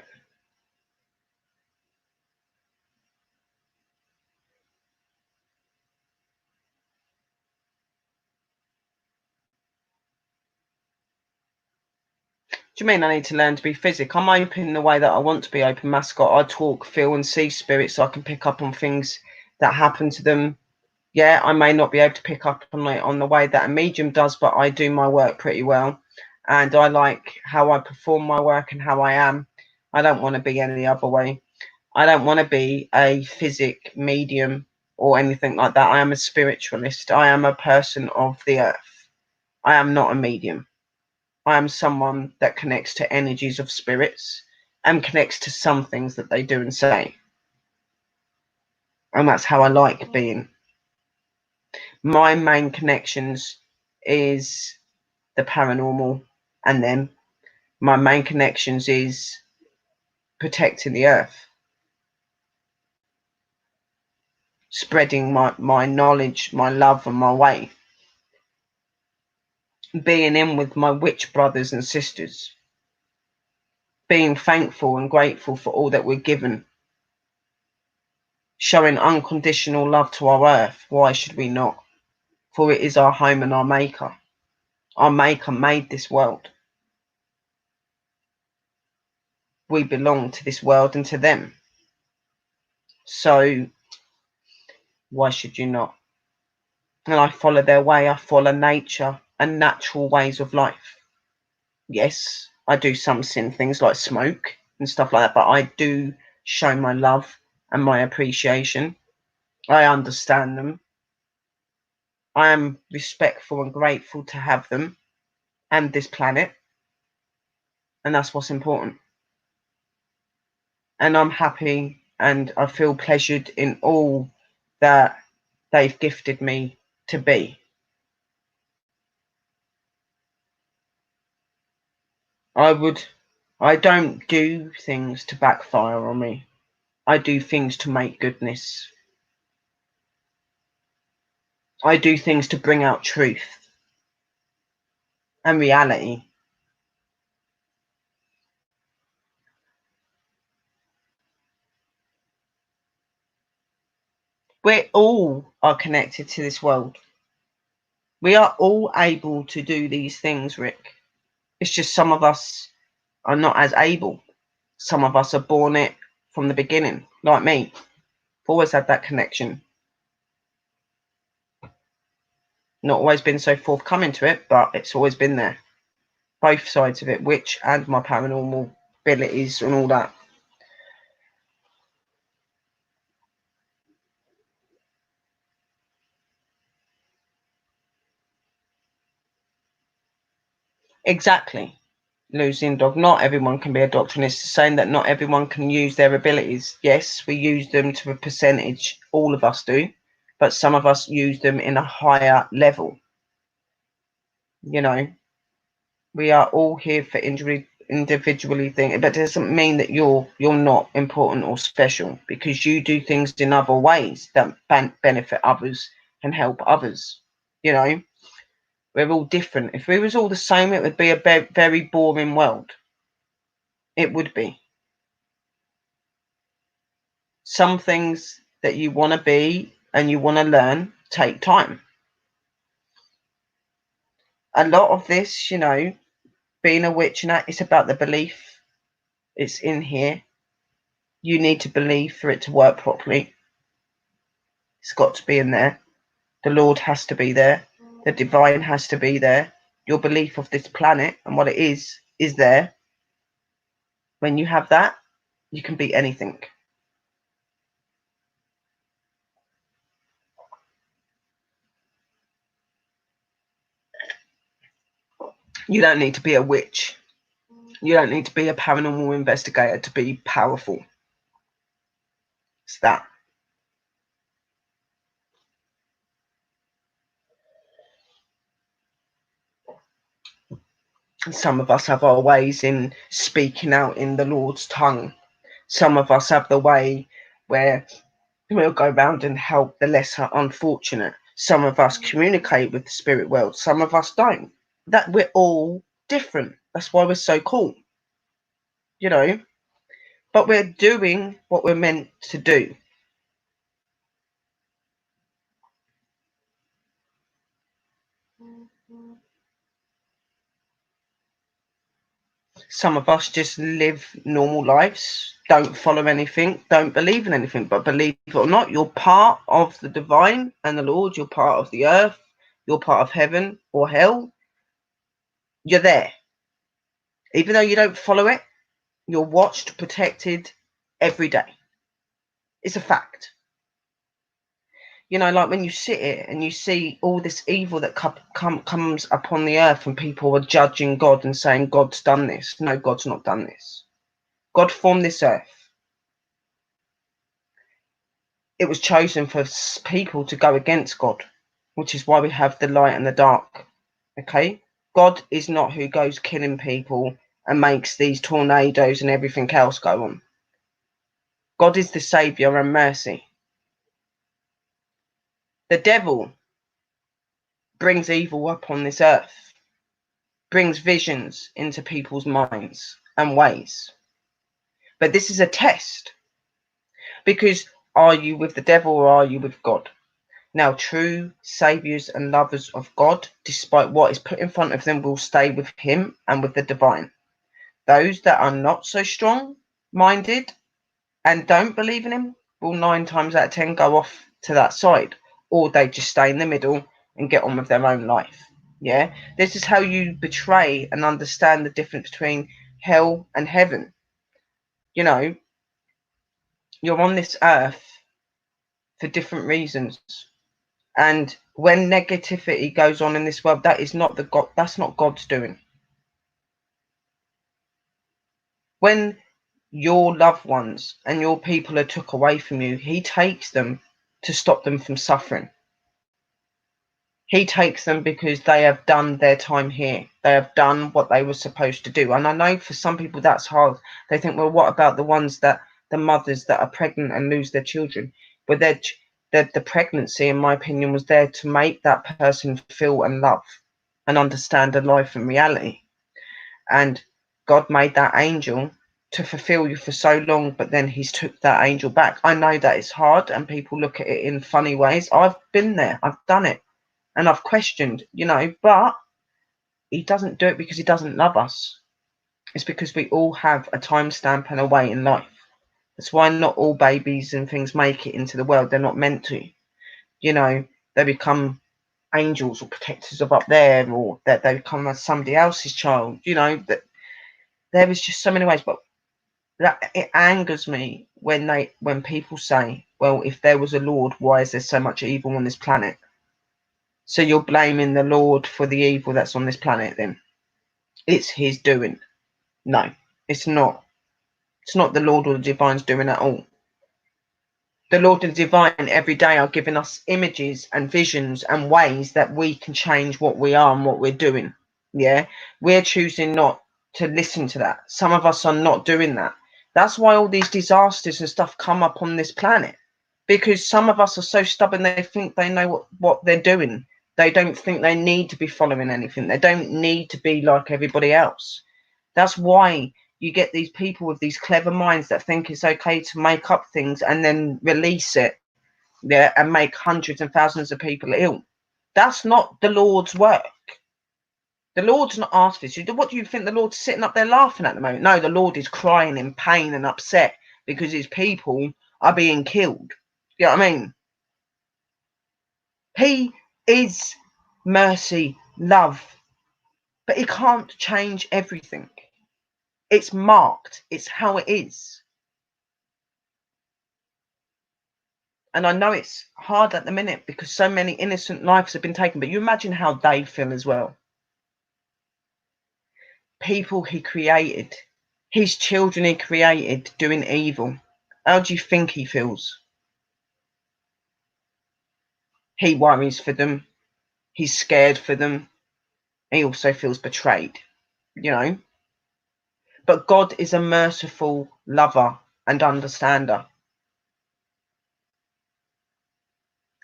Do you mean I need to learn to be physic? I'm open the way that I want to be open, mascot. I talk, feel, and see spirits, so I can pick up on things that happen to them. Yeah, I may not be able to pick up on the way that a medium does, but I do my work pretty well, and I like how I perform my work and how I am. I don't want to be any other way. I don't want to be a physic medium or anything like that. I am a spiritualist. I am a person of the earth. I am not a medium. I am someone that connects to energies of spirits and connects to some things that they do and say. And that's how I like being. My main connections is the paranormal, and then my main connections is protecting the earth, spreading my knowledge, my love, and my way, being in with my witch brothers and sisters, being thankful and grateful for all that we're given, showing unconditional love to our earth. Why should we not? For it is our home and our maker. Our maker made this world. We belong to this world and to them. So why should you not? And I follow their way. I follow nature and natural ways of life. Yes, I do some sin things like smoke and stuff like that, but I do show my love and my appreciation. I understand them. I am respectful and grateful to have them and this planet, and that's what's important. And I'm happy and I feel pleasured in all that they've gifted me to be. I don't do things to backfire on me. I do things to make goodness. I do things to bring out truth and reality. We all are connected to this world. We are all able to do these things, Rick. It's just some of us are not as able. Some of us are born it from the beginning, like me. I've always had that connection. Not always been so forthcoming to it, but it's always been there. Both sides of it, witch and my paranormal abilities and all that. Exactly. Losing dog. Not everyone can be a doctor, and it's saying that not everyone can use their abilities. Yes, we use them to a percentage, all of us do, but some of us use them in a higher level. You know, we are all here for individually thing, but it doesn't mean that you're not important or special because you do things in other ways that benefit others and help others. You know, we're all different. If we was all the same, it would be a very boring world. It would be. Some things that you want to be and you want to learn, take time. A lot of this, being a witch and that, it's about the belief. It's in here. You need to believe for it to work properly. It's got to be in there. The Lord has to be there. The divine has to be there. Your belief of this planet and what it is there. When you have that, you can beat anything. You don't need to be a witch. You don't need to be a paranormal investigator to be powerful. It's that. Some of us have our ways in speaking out in the Lord's tongue. Some of us have the way where we'll go around and help the lesser unfortunate. Some of us communicate with the spirit world. Some of us don't. That we're all different. That's why we're so cool. But we're doing what we're meant to do. Some of us just live normal lives, don't follow anything, don't believe in anything. But believe it or not, you're part of the divine and the Lord. You're part of the earth. You're part of heaven or hell. You're there. Even though you don't follow it, you're watched, protected every day. It's a fact. Like when you sit here and you see all this evil that comes upon the earth, and people are judging God and saying God's done this. No, God's not done this. God formed this earth. It was chosen for people to go against God, which is why we have the light and the dark. Okay? God is not who goes killing people and makes these tornadoes and everything else go on. God is the saviour and mercy. The devil brings evil upon this earth, brings visions into people's minds and ways. But this is a test, because are you with the devil or are you with God? Now, true saviours and lovers of God, despite what is put in front of them, will stay with him and with the divine. Those that are not so strong-minded and don't believe in him will 9 times out of 10 go off to that side, or they just stay in the middle and get on with their own life. Yeah, this is how you betray and understand the difference between hell and heaven. You're on this earth for different reasons, and when negativity goes on in this world, that is not that's not God's doing. When your loved ones and your people are took away from you, he takes them to stop them from suffering. He takes them because they have done their time here. They have done what they were supposed to do. And I know for some people that's hard. They think, well, what about the ones the mothers that are pregnant and lose their children? But the pregnancy, in my opinion, was there to make that person feel and love and understand a life and reality. And God made that angel to fulfill you for so long, but then he's took that angel back. I know that it's hard and people look at it in funny ways. I've been there. I've done it. And I've questioned, but he doesn't do it because he doesn't love us. It's because we all have a timestamp and a way in life. That's why not all babies and things make it into the world. They're not meant to. They become angels or protectors of up there, or that they become somebody else's child. That there is just so many ways. But that it angers me when people say, well, if there was a Lord, why is there so much evil on this planet? So you're blaming the Lord for the evil that's on this planet then? It's his doing. No, it's not. It's not the Lord or the divine's doing at all. The Lord and the divine every day are giving us images and visions and ways that we can change what we are and what we're doing. Yeah, we're choosing not to listen to that. Some of us are not doing that. That's why all these disasters and stuff come up on this planet, because some of us are so stubborn they think they know what they're doing. They don't think they need to be following anything. They don't need to be like everybody else. That's why you get these people with these clever minds that think it's okay to make up things and then release it yeah, and make hundreds and thousands of people ill. That's not the Lord's work. The Lord's not asked this. What do you think the Lord's sitting up there laughing at the moment? No, the Lord is crying in pain and upset because his people are being killed. You know what I mean? He is mercy, love, but he can't change everything. It's marked. It's how it is. And I know it's hard at the minute because so many innocent lives have been taken, but you imagine how they feel as well. People he created, his children he created doing evil. How do you think he feels? He worries for them. He's scared for them. He also feels betrayed, you know. But God is a merciful lover and understander.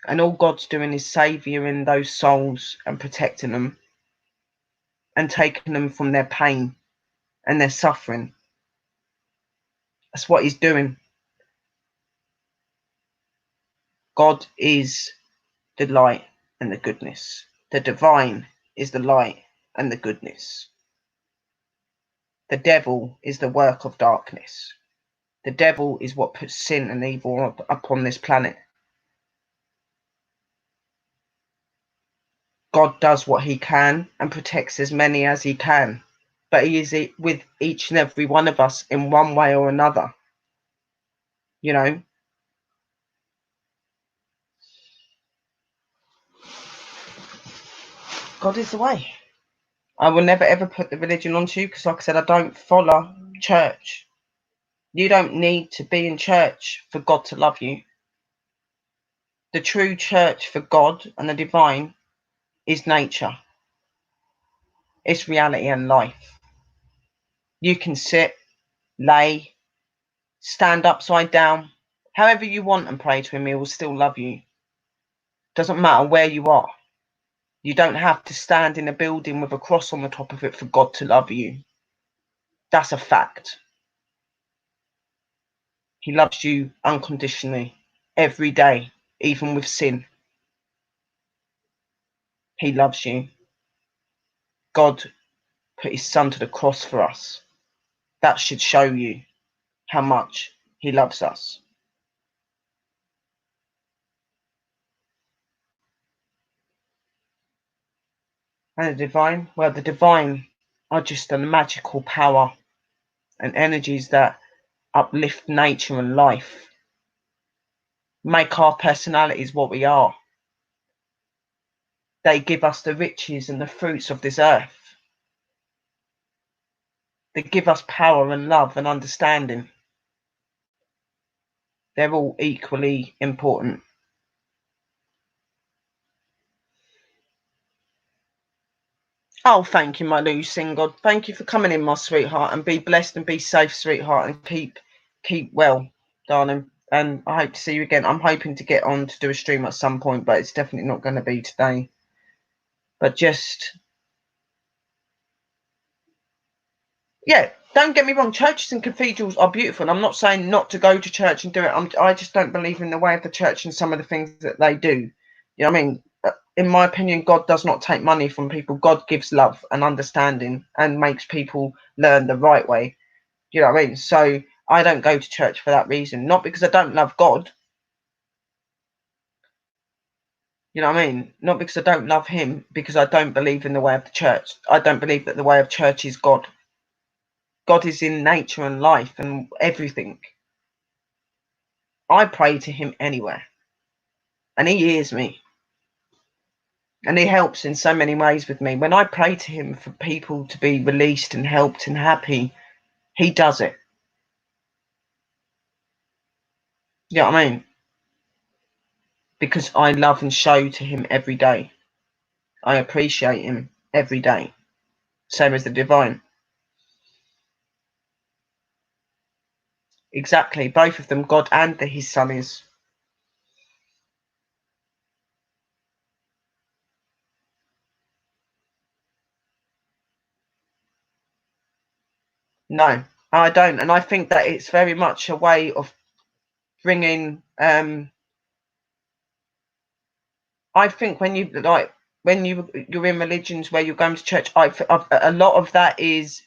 And all God's doing is savioring those souls and protecting them and taking them from their pain and their suffering. That's what he's doing. God is the light and the goodness. The divine is the light and the goodness. The devil is the work of darkness. The devil is what puts sin and evil upon this planet. God does what he can and protects as many as he can. But he is with each and every one of us in one way or another. You know? God is the way. I will never ever put the religion onto you because, like I said, I don't follow church. You don't need to be in church for God to love you. The true church for God and the divine is nature. It's reality and life. You can sit, lay, stand upside down, however you want and pray to him, he will still love you. Doesn't matter where you are. You don't have to stand in a building with a cross on the top of it for God to love you. That's a fact. He loves you unconditionally every day, even with sin. He loves you. God put his son to the cross for us. That should show you how much he loves us. And the divine? Well, the divine are just a magical power and energies that uplift nature and life, make our personalities what we are. They give us the riches and the fruits of this earth. They give us power and love and understanding. They're all equally important. Oh, thank you, my Lucy. God, thank you for coming in, my sweetheart, and be blessed and be safe, sweetheart, and keep well, darling. And I hope to see you again. I'm hoping to get on to do a stream at some point, but it's definitely not going to be today. But just, yeah, don't get me wrong. Churches and cathedrals are beautiful. And I'm not saying not to go to church and do it. I just don't believe in the way of the church and some of the things that they do. You know what I mean? In my opinion, God does not take money from people. God gives love and understanding and makes people learn the right way. You know what I mean? So I don't go to church for that reason. Not because I don't love God. You know what I mean? Not because I don't love him, because I don't believe in the way of the church. I don't believe that the way of church is God. God is in nature and life and everything. I pray to him anywhere. And he hears me. And he helps in so many ways with me. When I pray to him for people to be released and helped and happy, he does it. You know what I mean? Because I love and show to him every day. I appreciate him every day. Same as the divine. Exactly. Both of them, God and his son is. No, I don't. And I think that it's very much a way of bringing I think when you're in religions where you're going to church, a lot of that is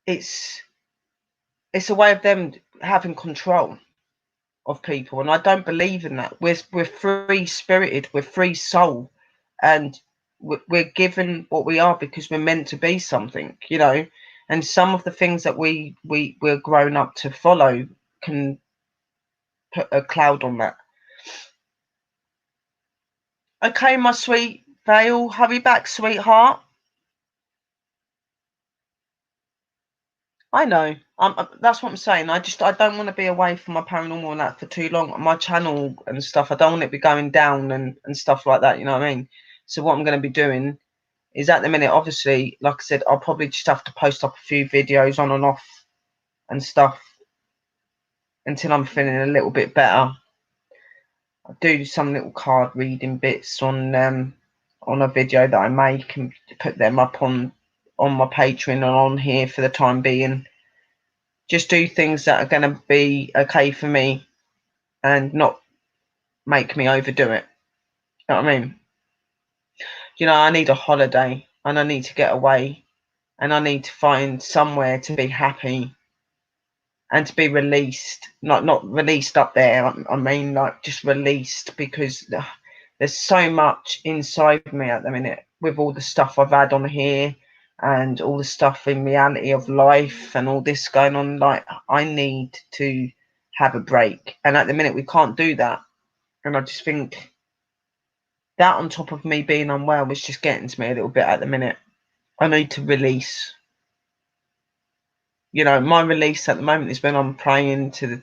it's a way of them having control of people, and I don't believe in that. We're free spirited, we're free soul, and we're given what we are because we're meant to be something, you know. And some of the things that we're grown up to follow can put a cloud on that. Okay, my sweet Vale, hurry back, sweetheart. I know. That's what I'm saying. I don't want to be away from my paranormal and that for too long. My channel and stuff, I don't want it to be going down and stuff like that. You know what I mean? So what I'm going to be doing is, at the minute, obviously, like I said, I'll probably just have to post up a few videos on and off and stuff until I'm feeling a little bit better. I'll do some little card reading bits on a video that I make and put them up on my Patreon and on here for the time being. Just do things that are going to be okay for me and not make me overdo it. You know what I mean? You know, I need a holiday and I need to get away and I need to find somewhere to be happy and to be released. Not released up there. I mean, like, just released, because there's so much inside me at the minute with all the stuff I've had on here and all the stuff in reality of life and all this going on. Like, I need to have a break, and at the minute we can't do that. And I just think that, on top of me being unwell, was just getting to me a little bit at the minute. I need to release. You know, my release at the moment is when I'm praying to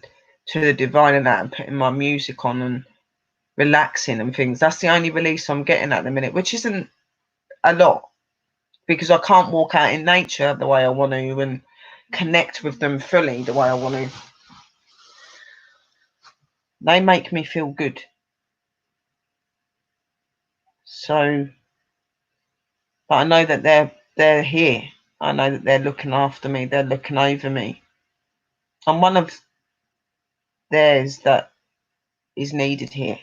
the divine and that, and putting my music on and relaxing and things. That's the only release I'm getting at the minute, which isn't a lot, because I can't walk out in nature the way I want to and connect with them fully the way I want to. They make me feel good. So, but I know that they're here. I know that they're looking after me. They're looking over me. I'm one of theirs that is needed here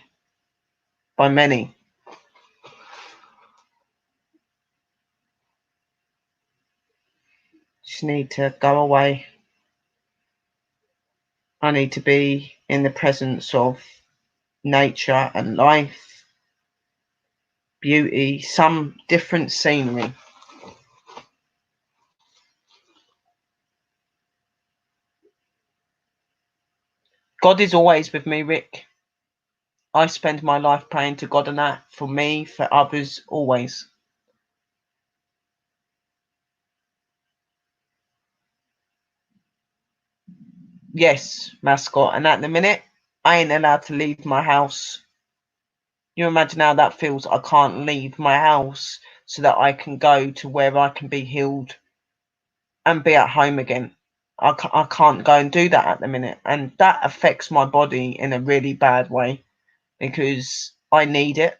by many. Just need to go away. I need to be in the presence of nature and life, beauty, some different scenery. God is always with me, Rick. I spend my life praying to God and that, for me, for others, always. Yes, mascot. And at the minute, I ain't allowed to leave my house. You imagine how that feels. I can't leave my house so that I can go to where I can be healed and be at home again. I can't go and do that at the minute. And that affects my body in a really bad way, because I need it.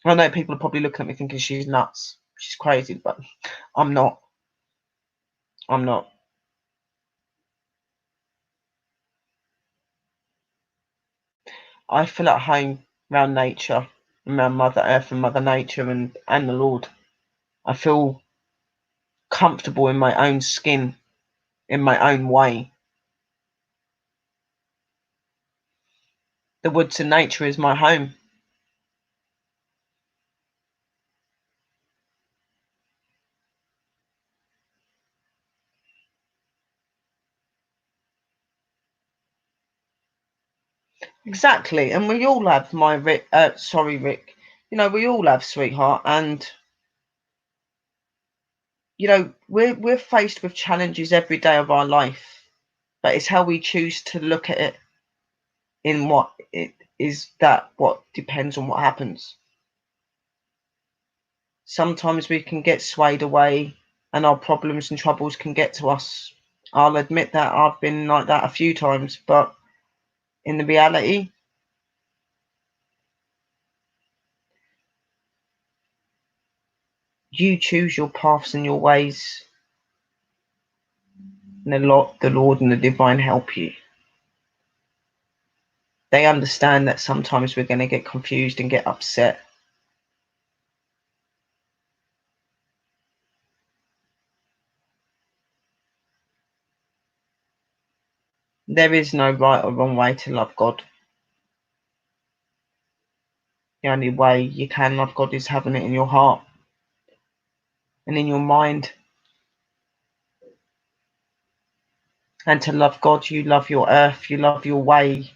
I know people are probably looking at me thinking she's nuts. She's crazy, but I'm not. I'm not. I feel at home around nature, around Mother Earth and Mother Nature and the Lord. I feel comfortable in my own skin, in my own way. The woods and nature is my home. Exactly, and we all have my Rick. Sorry, Rick. You know, we all have, sweetheart, and you know, we're faced with challenges every day of our life, but it's how we choose to look at it. In what it is, that what depends on what happens. Sometimes we can get swayed away, and our problems and troubles can get to us. I'll admit that I've been like that a few times, but in the reality, you choose your paths and your ways, and the Lord and the divine help you. They understand that sometimes we're going to get confused and get upset. There is no right or wrong way to love God. The only way you can love God is having it in your heart and in your mind. And to love God, you love your earth, you love your way.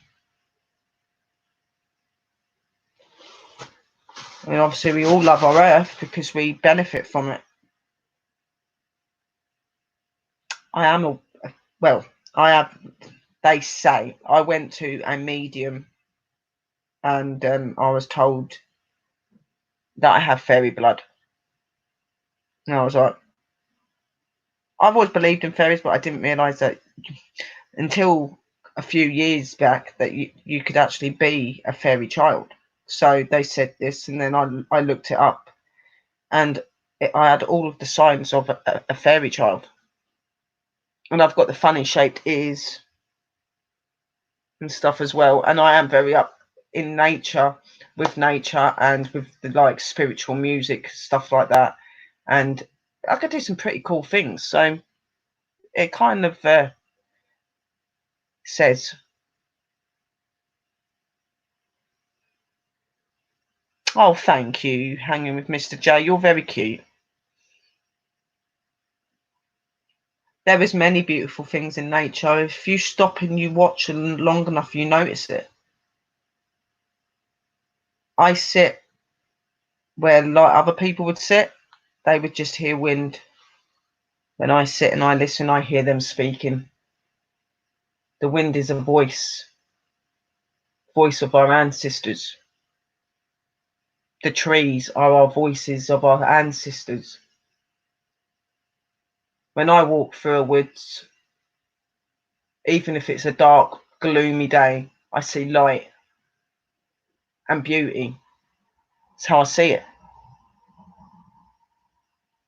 I mean, obviously, we all love our earth because we benefit from it. I am I have. They say I went to a medium, and I was told that I have fairy blood. And I was like, I've always believed in fairies, but I didn't realise that until a few years back that you could actually be a fairy child. So they said this, and then I looked it up, and I had all of the signs of a fairy child. And I've got the funny shaped ears and stuff as well. And I am very up in nature, with nature and with the like spiritual music, stuff like that. And I could do some pretty cool things. So it kind of says, oh, thank you, hanging with Mr. J. You're very cute. There is many beautiful things in nature. If you stop and you watch long enough, you notice it. I sit where like other people would sit. They would just hear wind. When I sit and I listen, I hear them speaking. The wind is a voice of our ancestors. The trees are our voices of our ancestors. When I walk through a woods, even if it's a dark, gloomy day, I see light and beauty. That's how I see it.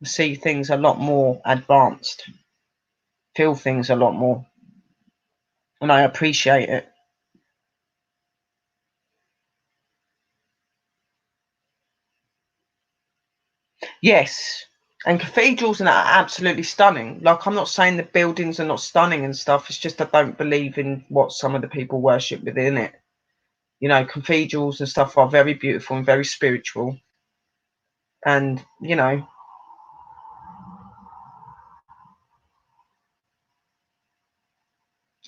I see things a lot more advanced, feel things a lot more, and I appreciate it. Yes, and cathedrals and that are absolutely stunning. Like, I'm not saying the buildings are not stunning and stuff. It's just I don't believe in what some of the people worship within it. You know, cathedrals and stuff are very beautiful and very spiritual. And, you know,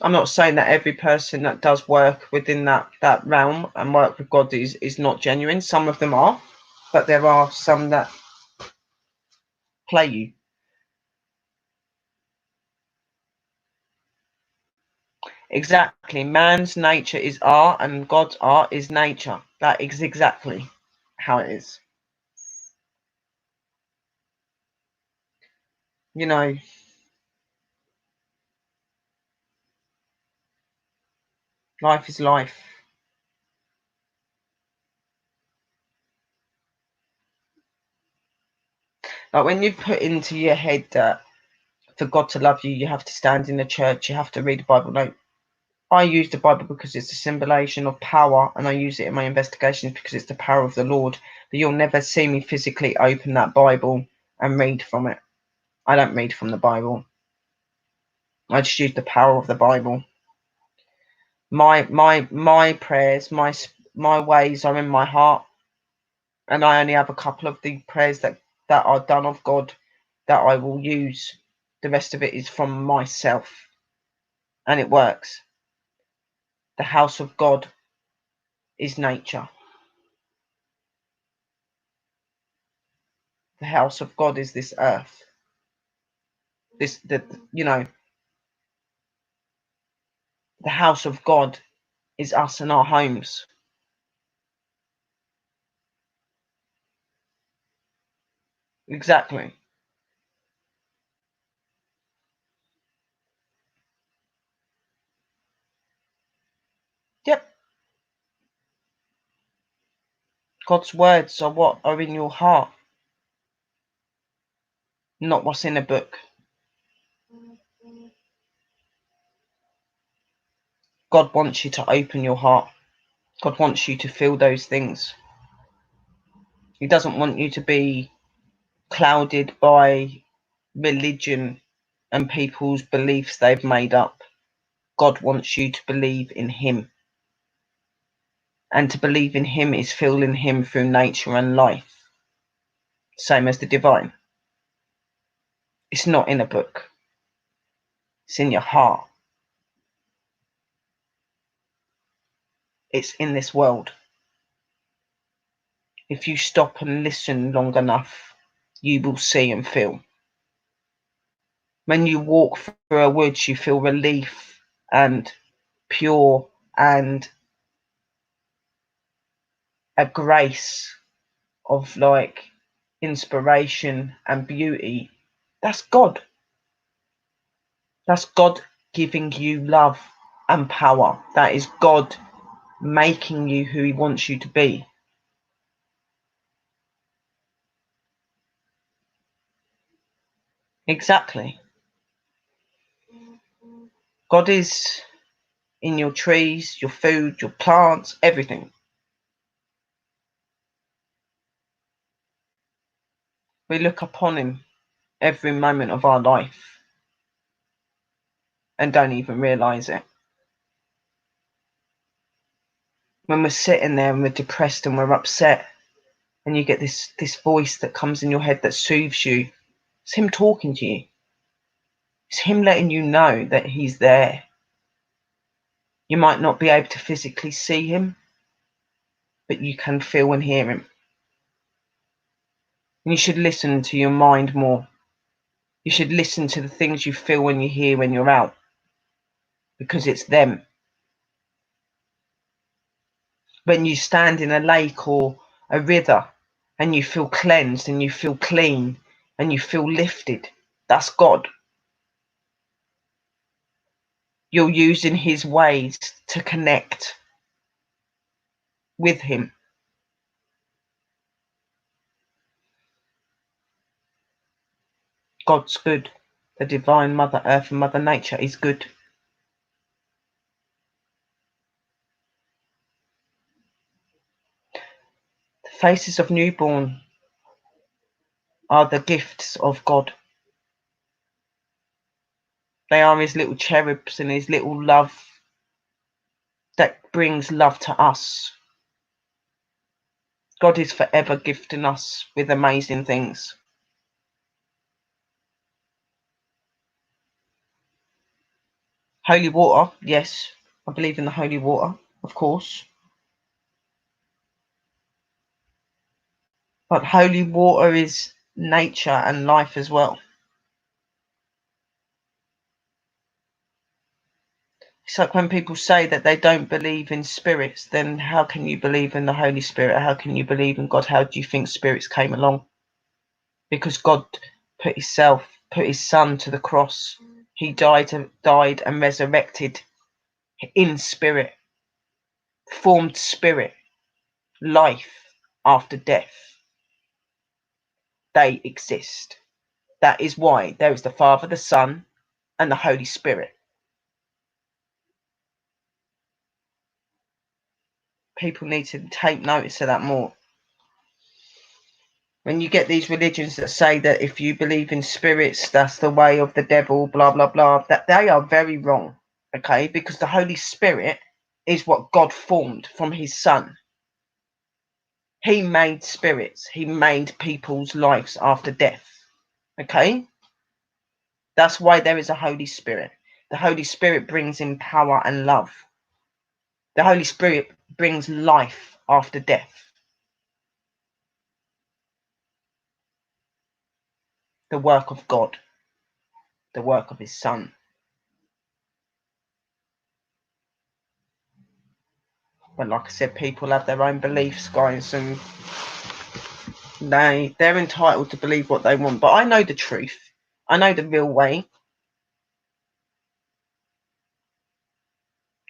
I'm not saying that every person that does work within that realm and work with God is not genuine. Some of them are, but there are some that play you. Exactly. Man's nature is art and God's art is nature. That is exactly how it is. You know, life is life. Like when you put into your head that for God to love you, you have to stand in the church, you have to read the Bible. No, I use the Bible because it's a symbolization of power, and I use it in my investigations because it's the power of the Lord. But you'll never see me physically open that Bible and read from it. I don't read from the Bible. I just use the power of the Bible. My prayers, my ways are in my heart, and I only have a couple of the prayers that are done of God that I will use. The rest of it is from myself, and it works. The house of God is nature. The house of God is this earth. The the house of God is us and our homes. Exactly. Yep. God's words are what are in your heart, not what's in a book. God wants you to open your heart. God wants you to feel those things. He doesn't want you to be clouded by religion and people's beliefs they've made up. God wants you to believe in him. And to believe in him is feeling him through nature and life. Same as the divine. It's not in a book. It's in your heart. It's in this world. If you stop and listen long enough, you will see and feel. When you walk through a woods, you feel relief and pure and a grace of like inspiration and beauty. That's God. That's God giving you love and power. That is God making you who he wants you to be. Exactly. God is in your trees, your food, your plants, everything. We look upon him every moment of our life and don't even realise it. When we're sitting there and we're depressed and we're upset and you get this voice that comes in your head that soothes you, it's him talking to you. It's him letting you know that he's there. You might not be able to physically see him, but you can feel and hear him. And you should listen to your mind more. You should listen to the things you feel when you hear when you're out, because it's them. When you stand in a lake or a river and you feel cleansed and you feel clean and you feel lifted, that's God. You're using his ways to connect with him. God's good. The divine Mother Earth and Mother Nature is good. The faces of newborn are the gifts of God. They are his little cherubs and his little love that brings love to us. God is forever gifting us with amazing things. Holy water, yes, I believe in the holy water, of course. But holy water is nature and life as well. It's like when people say that they don't believe in spirits, then how can you believe in the Holy Spirit? How can you believe in God? How do you think spirits came along? Because God put his son to the cross. He died and resurrected in spirit, formed spirit, life after death. They exist. That is why there is the Father, the Son, and the Holy Spirit. People need to take notice of that more. When you get these religions that say that if you believe in spirits, that's the way of the devil, blah, blah, blah, that they are very wrong, okay? Because the Holy Spirit is what God formed from his son. He made spirits. He made people's lives after death, okay? That's why there is a Holy Spirit. The Holy Spirit brings in power and love. The Holy Spirit brings life after death. The work of God, the work of his son. But like I said, people have their own beliefs, guys, and they're entitled to believe what they want. But I know the truth. I know the real way.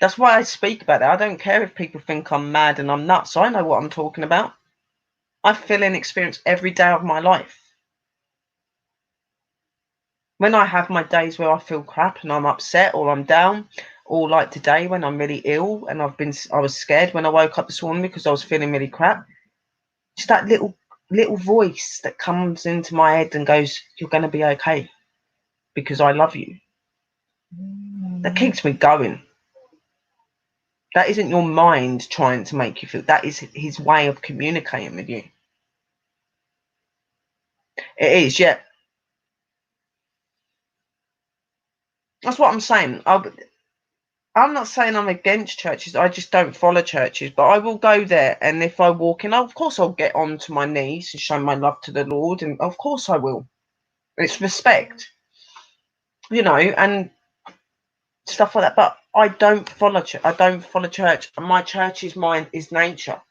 That's why I speak about it. I don't care if people think I'm mad and I'm nuts. I know what I'm talking about. I feel and experience every day of my life. When I have my days where I feel crap and I'm upset or I'm down or like today when I'm really ill and I was scared when I woke up this morning because I was feeling really crap. Just that little voice that comes into my head and goes, "You're going to be okay because I love you." That keeps me going. That isn't your mind trying to make you feel. That is his way of communicating with you. It is, yeah. That's what I'm saying. I'm not saying I'm against churches. I just don't follow churches. But I will go there, and if I walk in, of course I'll get onto my knees and show my love to the Lord, and of course I will. It's respect, and stuff like that. But I don't follow. I don't follow church. My church is mine. Is nature.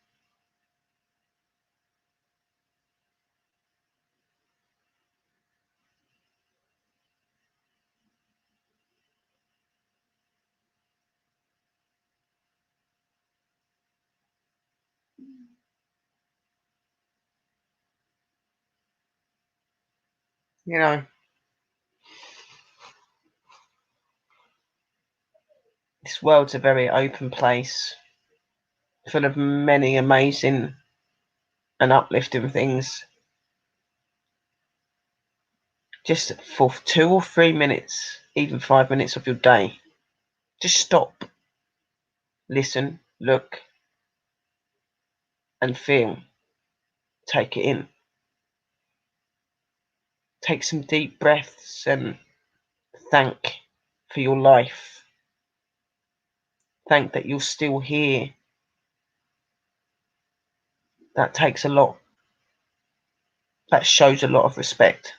This world's a very open place, full of many amazing and uplifting things. Just for 2 or 3 minutes, even 5 minutes of your day, just stop, listen, look, and feel. Take it in. Take some deep breaths and thank for your life. Thank that you're still here. That takes a lot. That shows a lot of respect.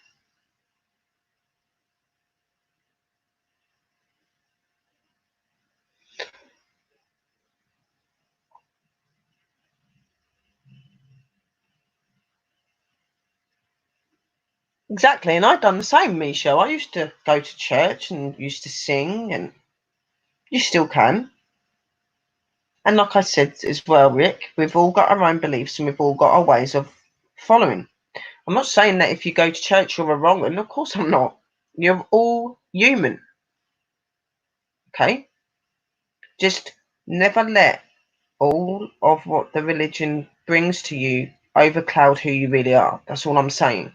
Exactly, and I've done the same, Michelle. I used to go to church and used to sing, and you still can. And like I said as well, Rick, we've all got our own beliefs and we've all got our ways of following. I'm not saying that if you go to church you're a wrong one. Of course I'm not. You're all human. Okay? Just never let all of what the religion brings to you overcloud who you really are. That's all I'm saying.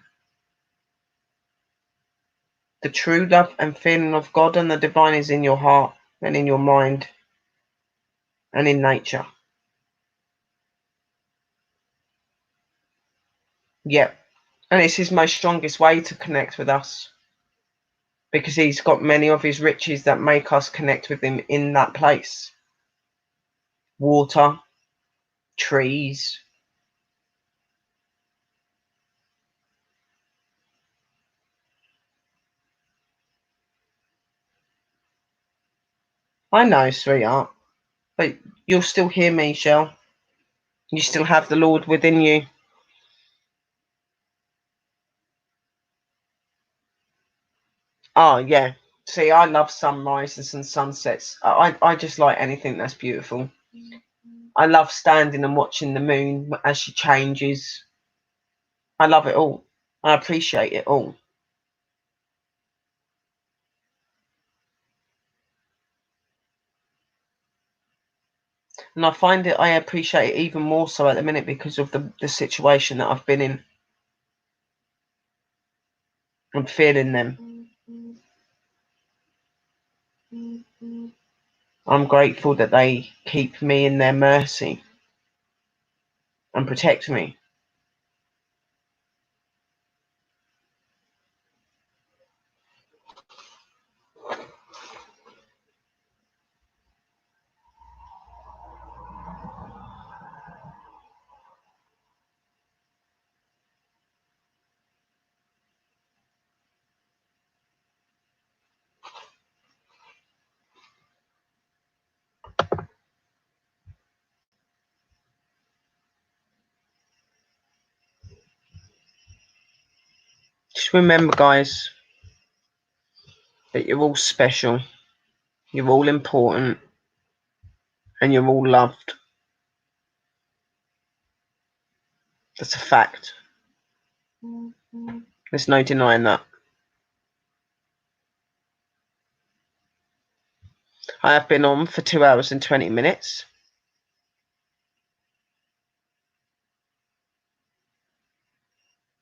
The true love and feeling of God and the divine is in your heart and in your mind and in nature. Yep. And it's his most strongest way to connect with us, because he's got many of his riches that make us connect with him in that place. Water, trees. I know, sweetheart, but you'll still hear me, Shell. You still have the Lord within you. Oh, yeah. See, I love sunrises and sunsets. I just like anything that's beautiful. I love standing and watching the moon as she changes. I love it all. I appreciate it all. And I find it I appreciate it even more so at the minute because of the situation that I've been in. I'm feeling them. I'm grateful that they keep me in their mercy and protect me. Just remember, guys, that you're all special, you're all important, and you're all loved. That's a fact. There's no denying that. I have been on for 2 hours and 20 minutes.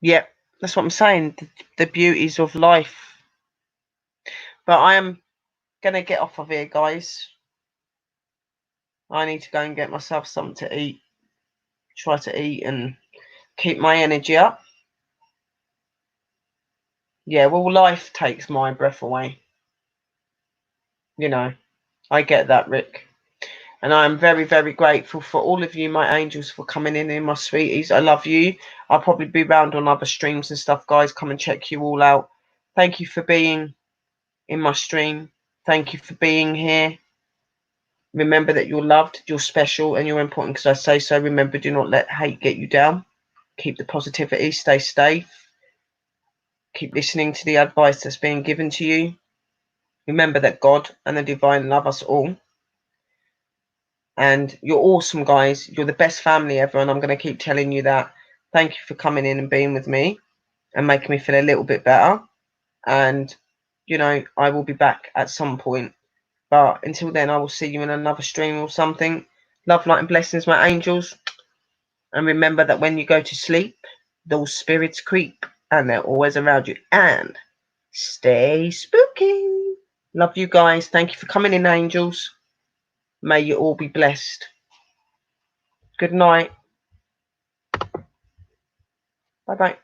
Yep, that's what I'm saying. The beauties of life. But I am going to get off of here, guys. I need to go and get myself something to eat. Try to eat and keep my energy up. Yeah, well, life takes my breath away. You know, I get that, Rick. And I'm very, very grateful for all of you, my angels, for coming in, my sweeties. I love you. I'll probably be around on other streams and stuff, guys. Come and check you all out. Thank you for being in my stream. Thank you for being here. Remember that you're loved, you're special, and you're important because I say so. Remember, do not let hate get you down. Keep the positivity. Stay safe. Keep listening to the advice that's being given to you. Remember that God and the divine love us all. And you're awesome, guys. You're the best family ever, and I'm going to keep telling you that. Thank you for coming in and being with me and making me feel a little bit better. And, you know, I will be back at some point. But until then, I will see you in another stream or something. Love, light, and blessings, my angels. And remember that when you go to sleep, those spirits creep, and they're always around you. And stay spooky. Love you guys. Thank you for coming in, angels. May you all be blessed. Good night. Bye-bye.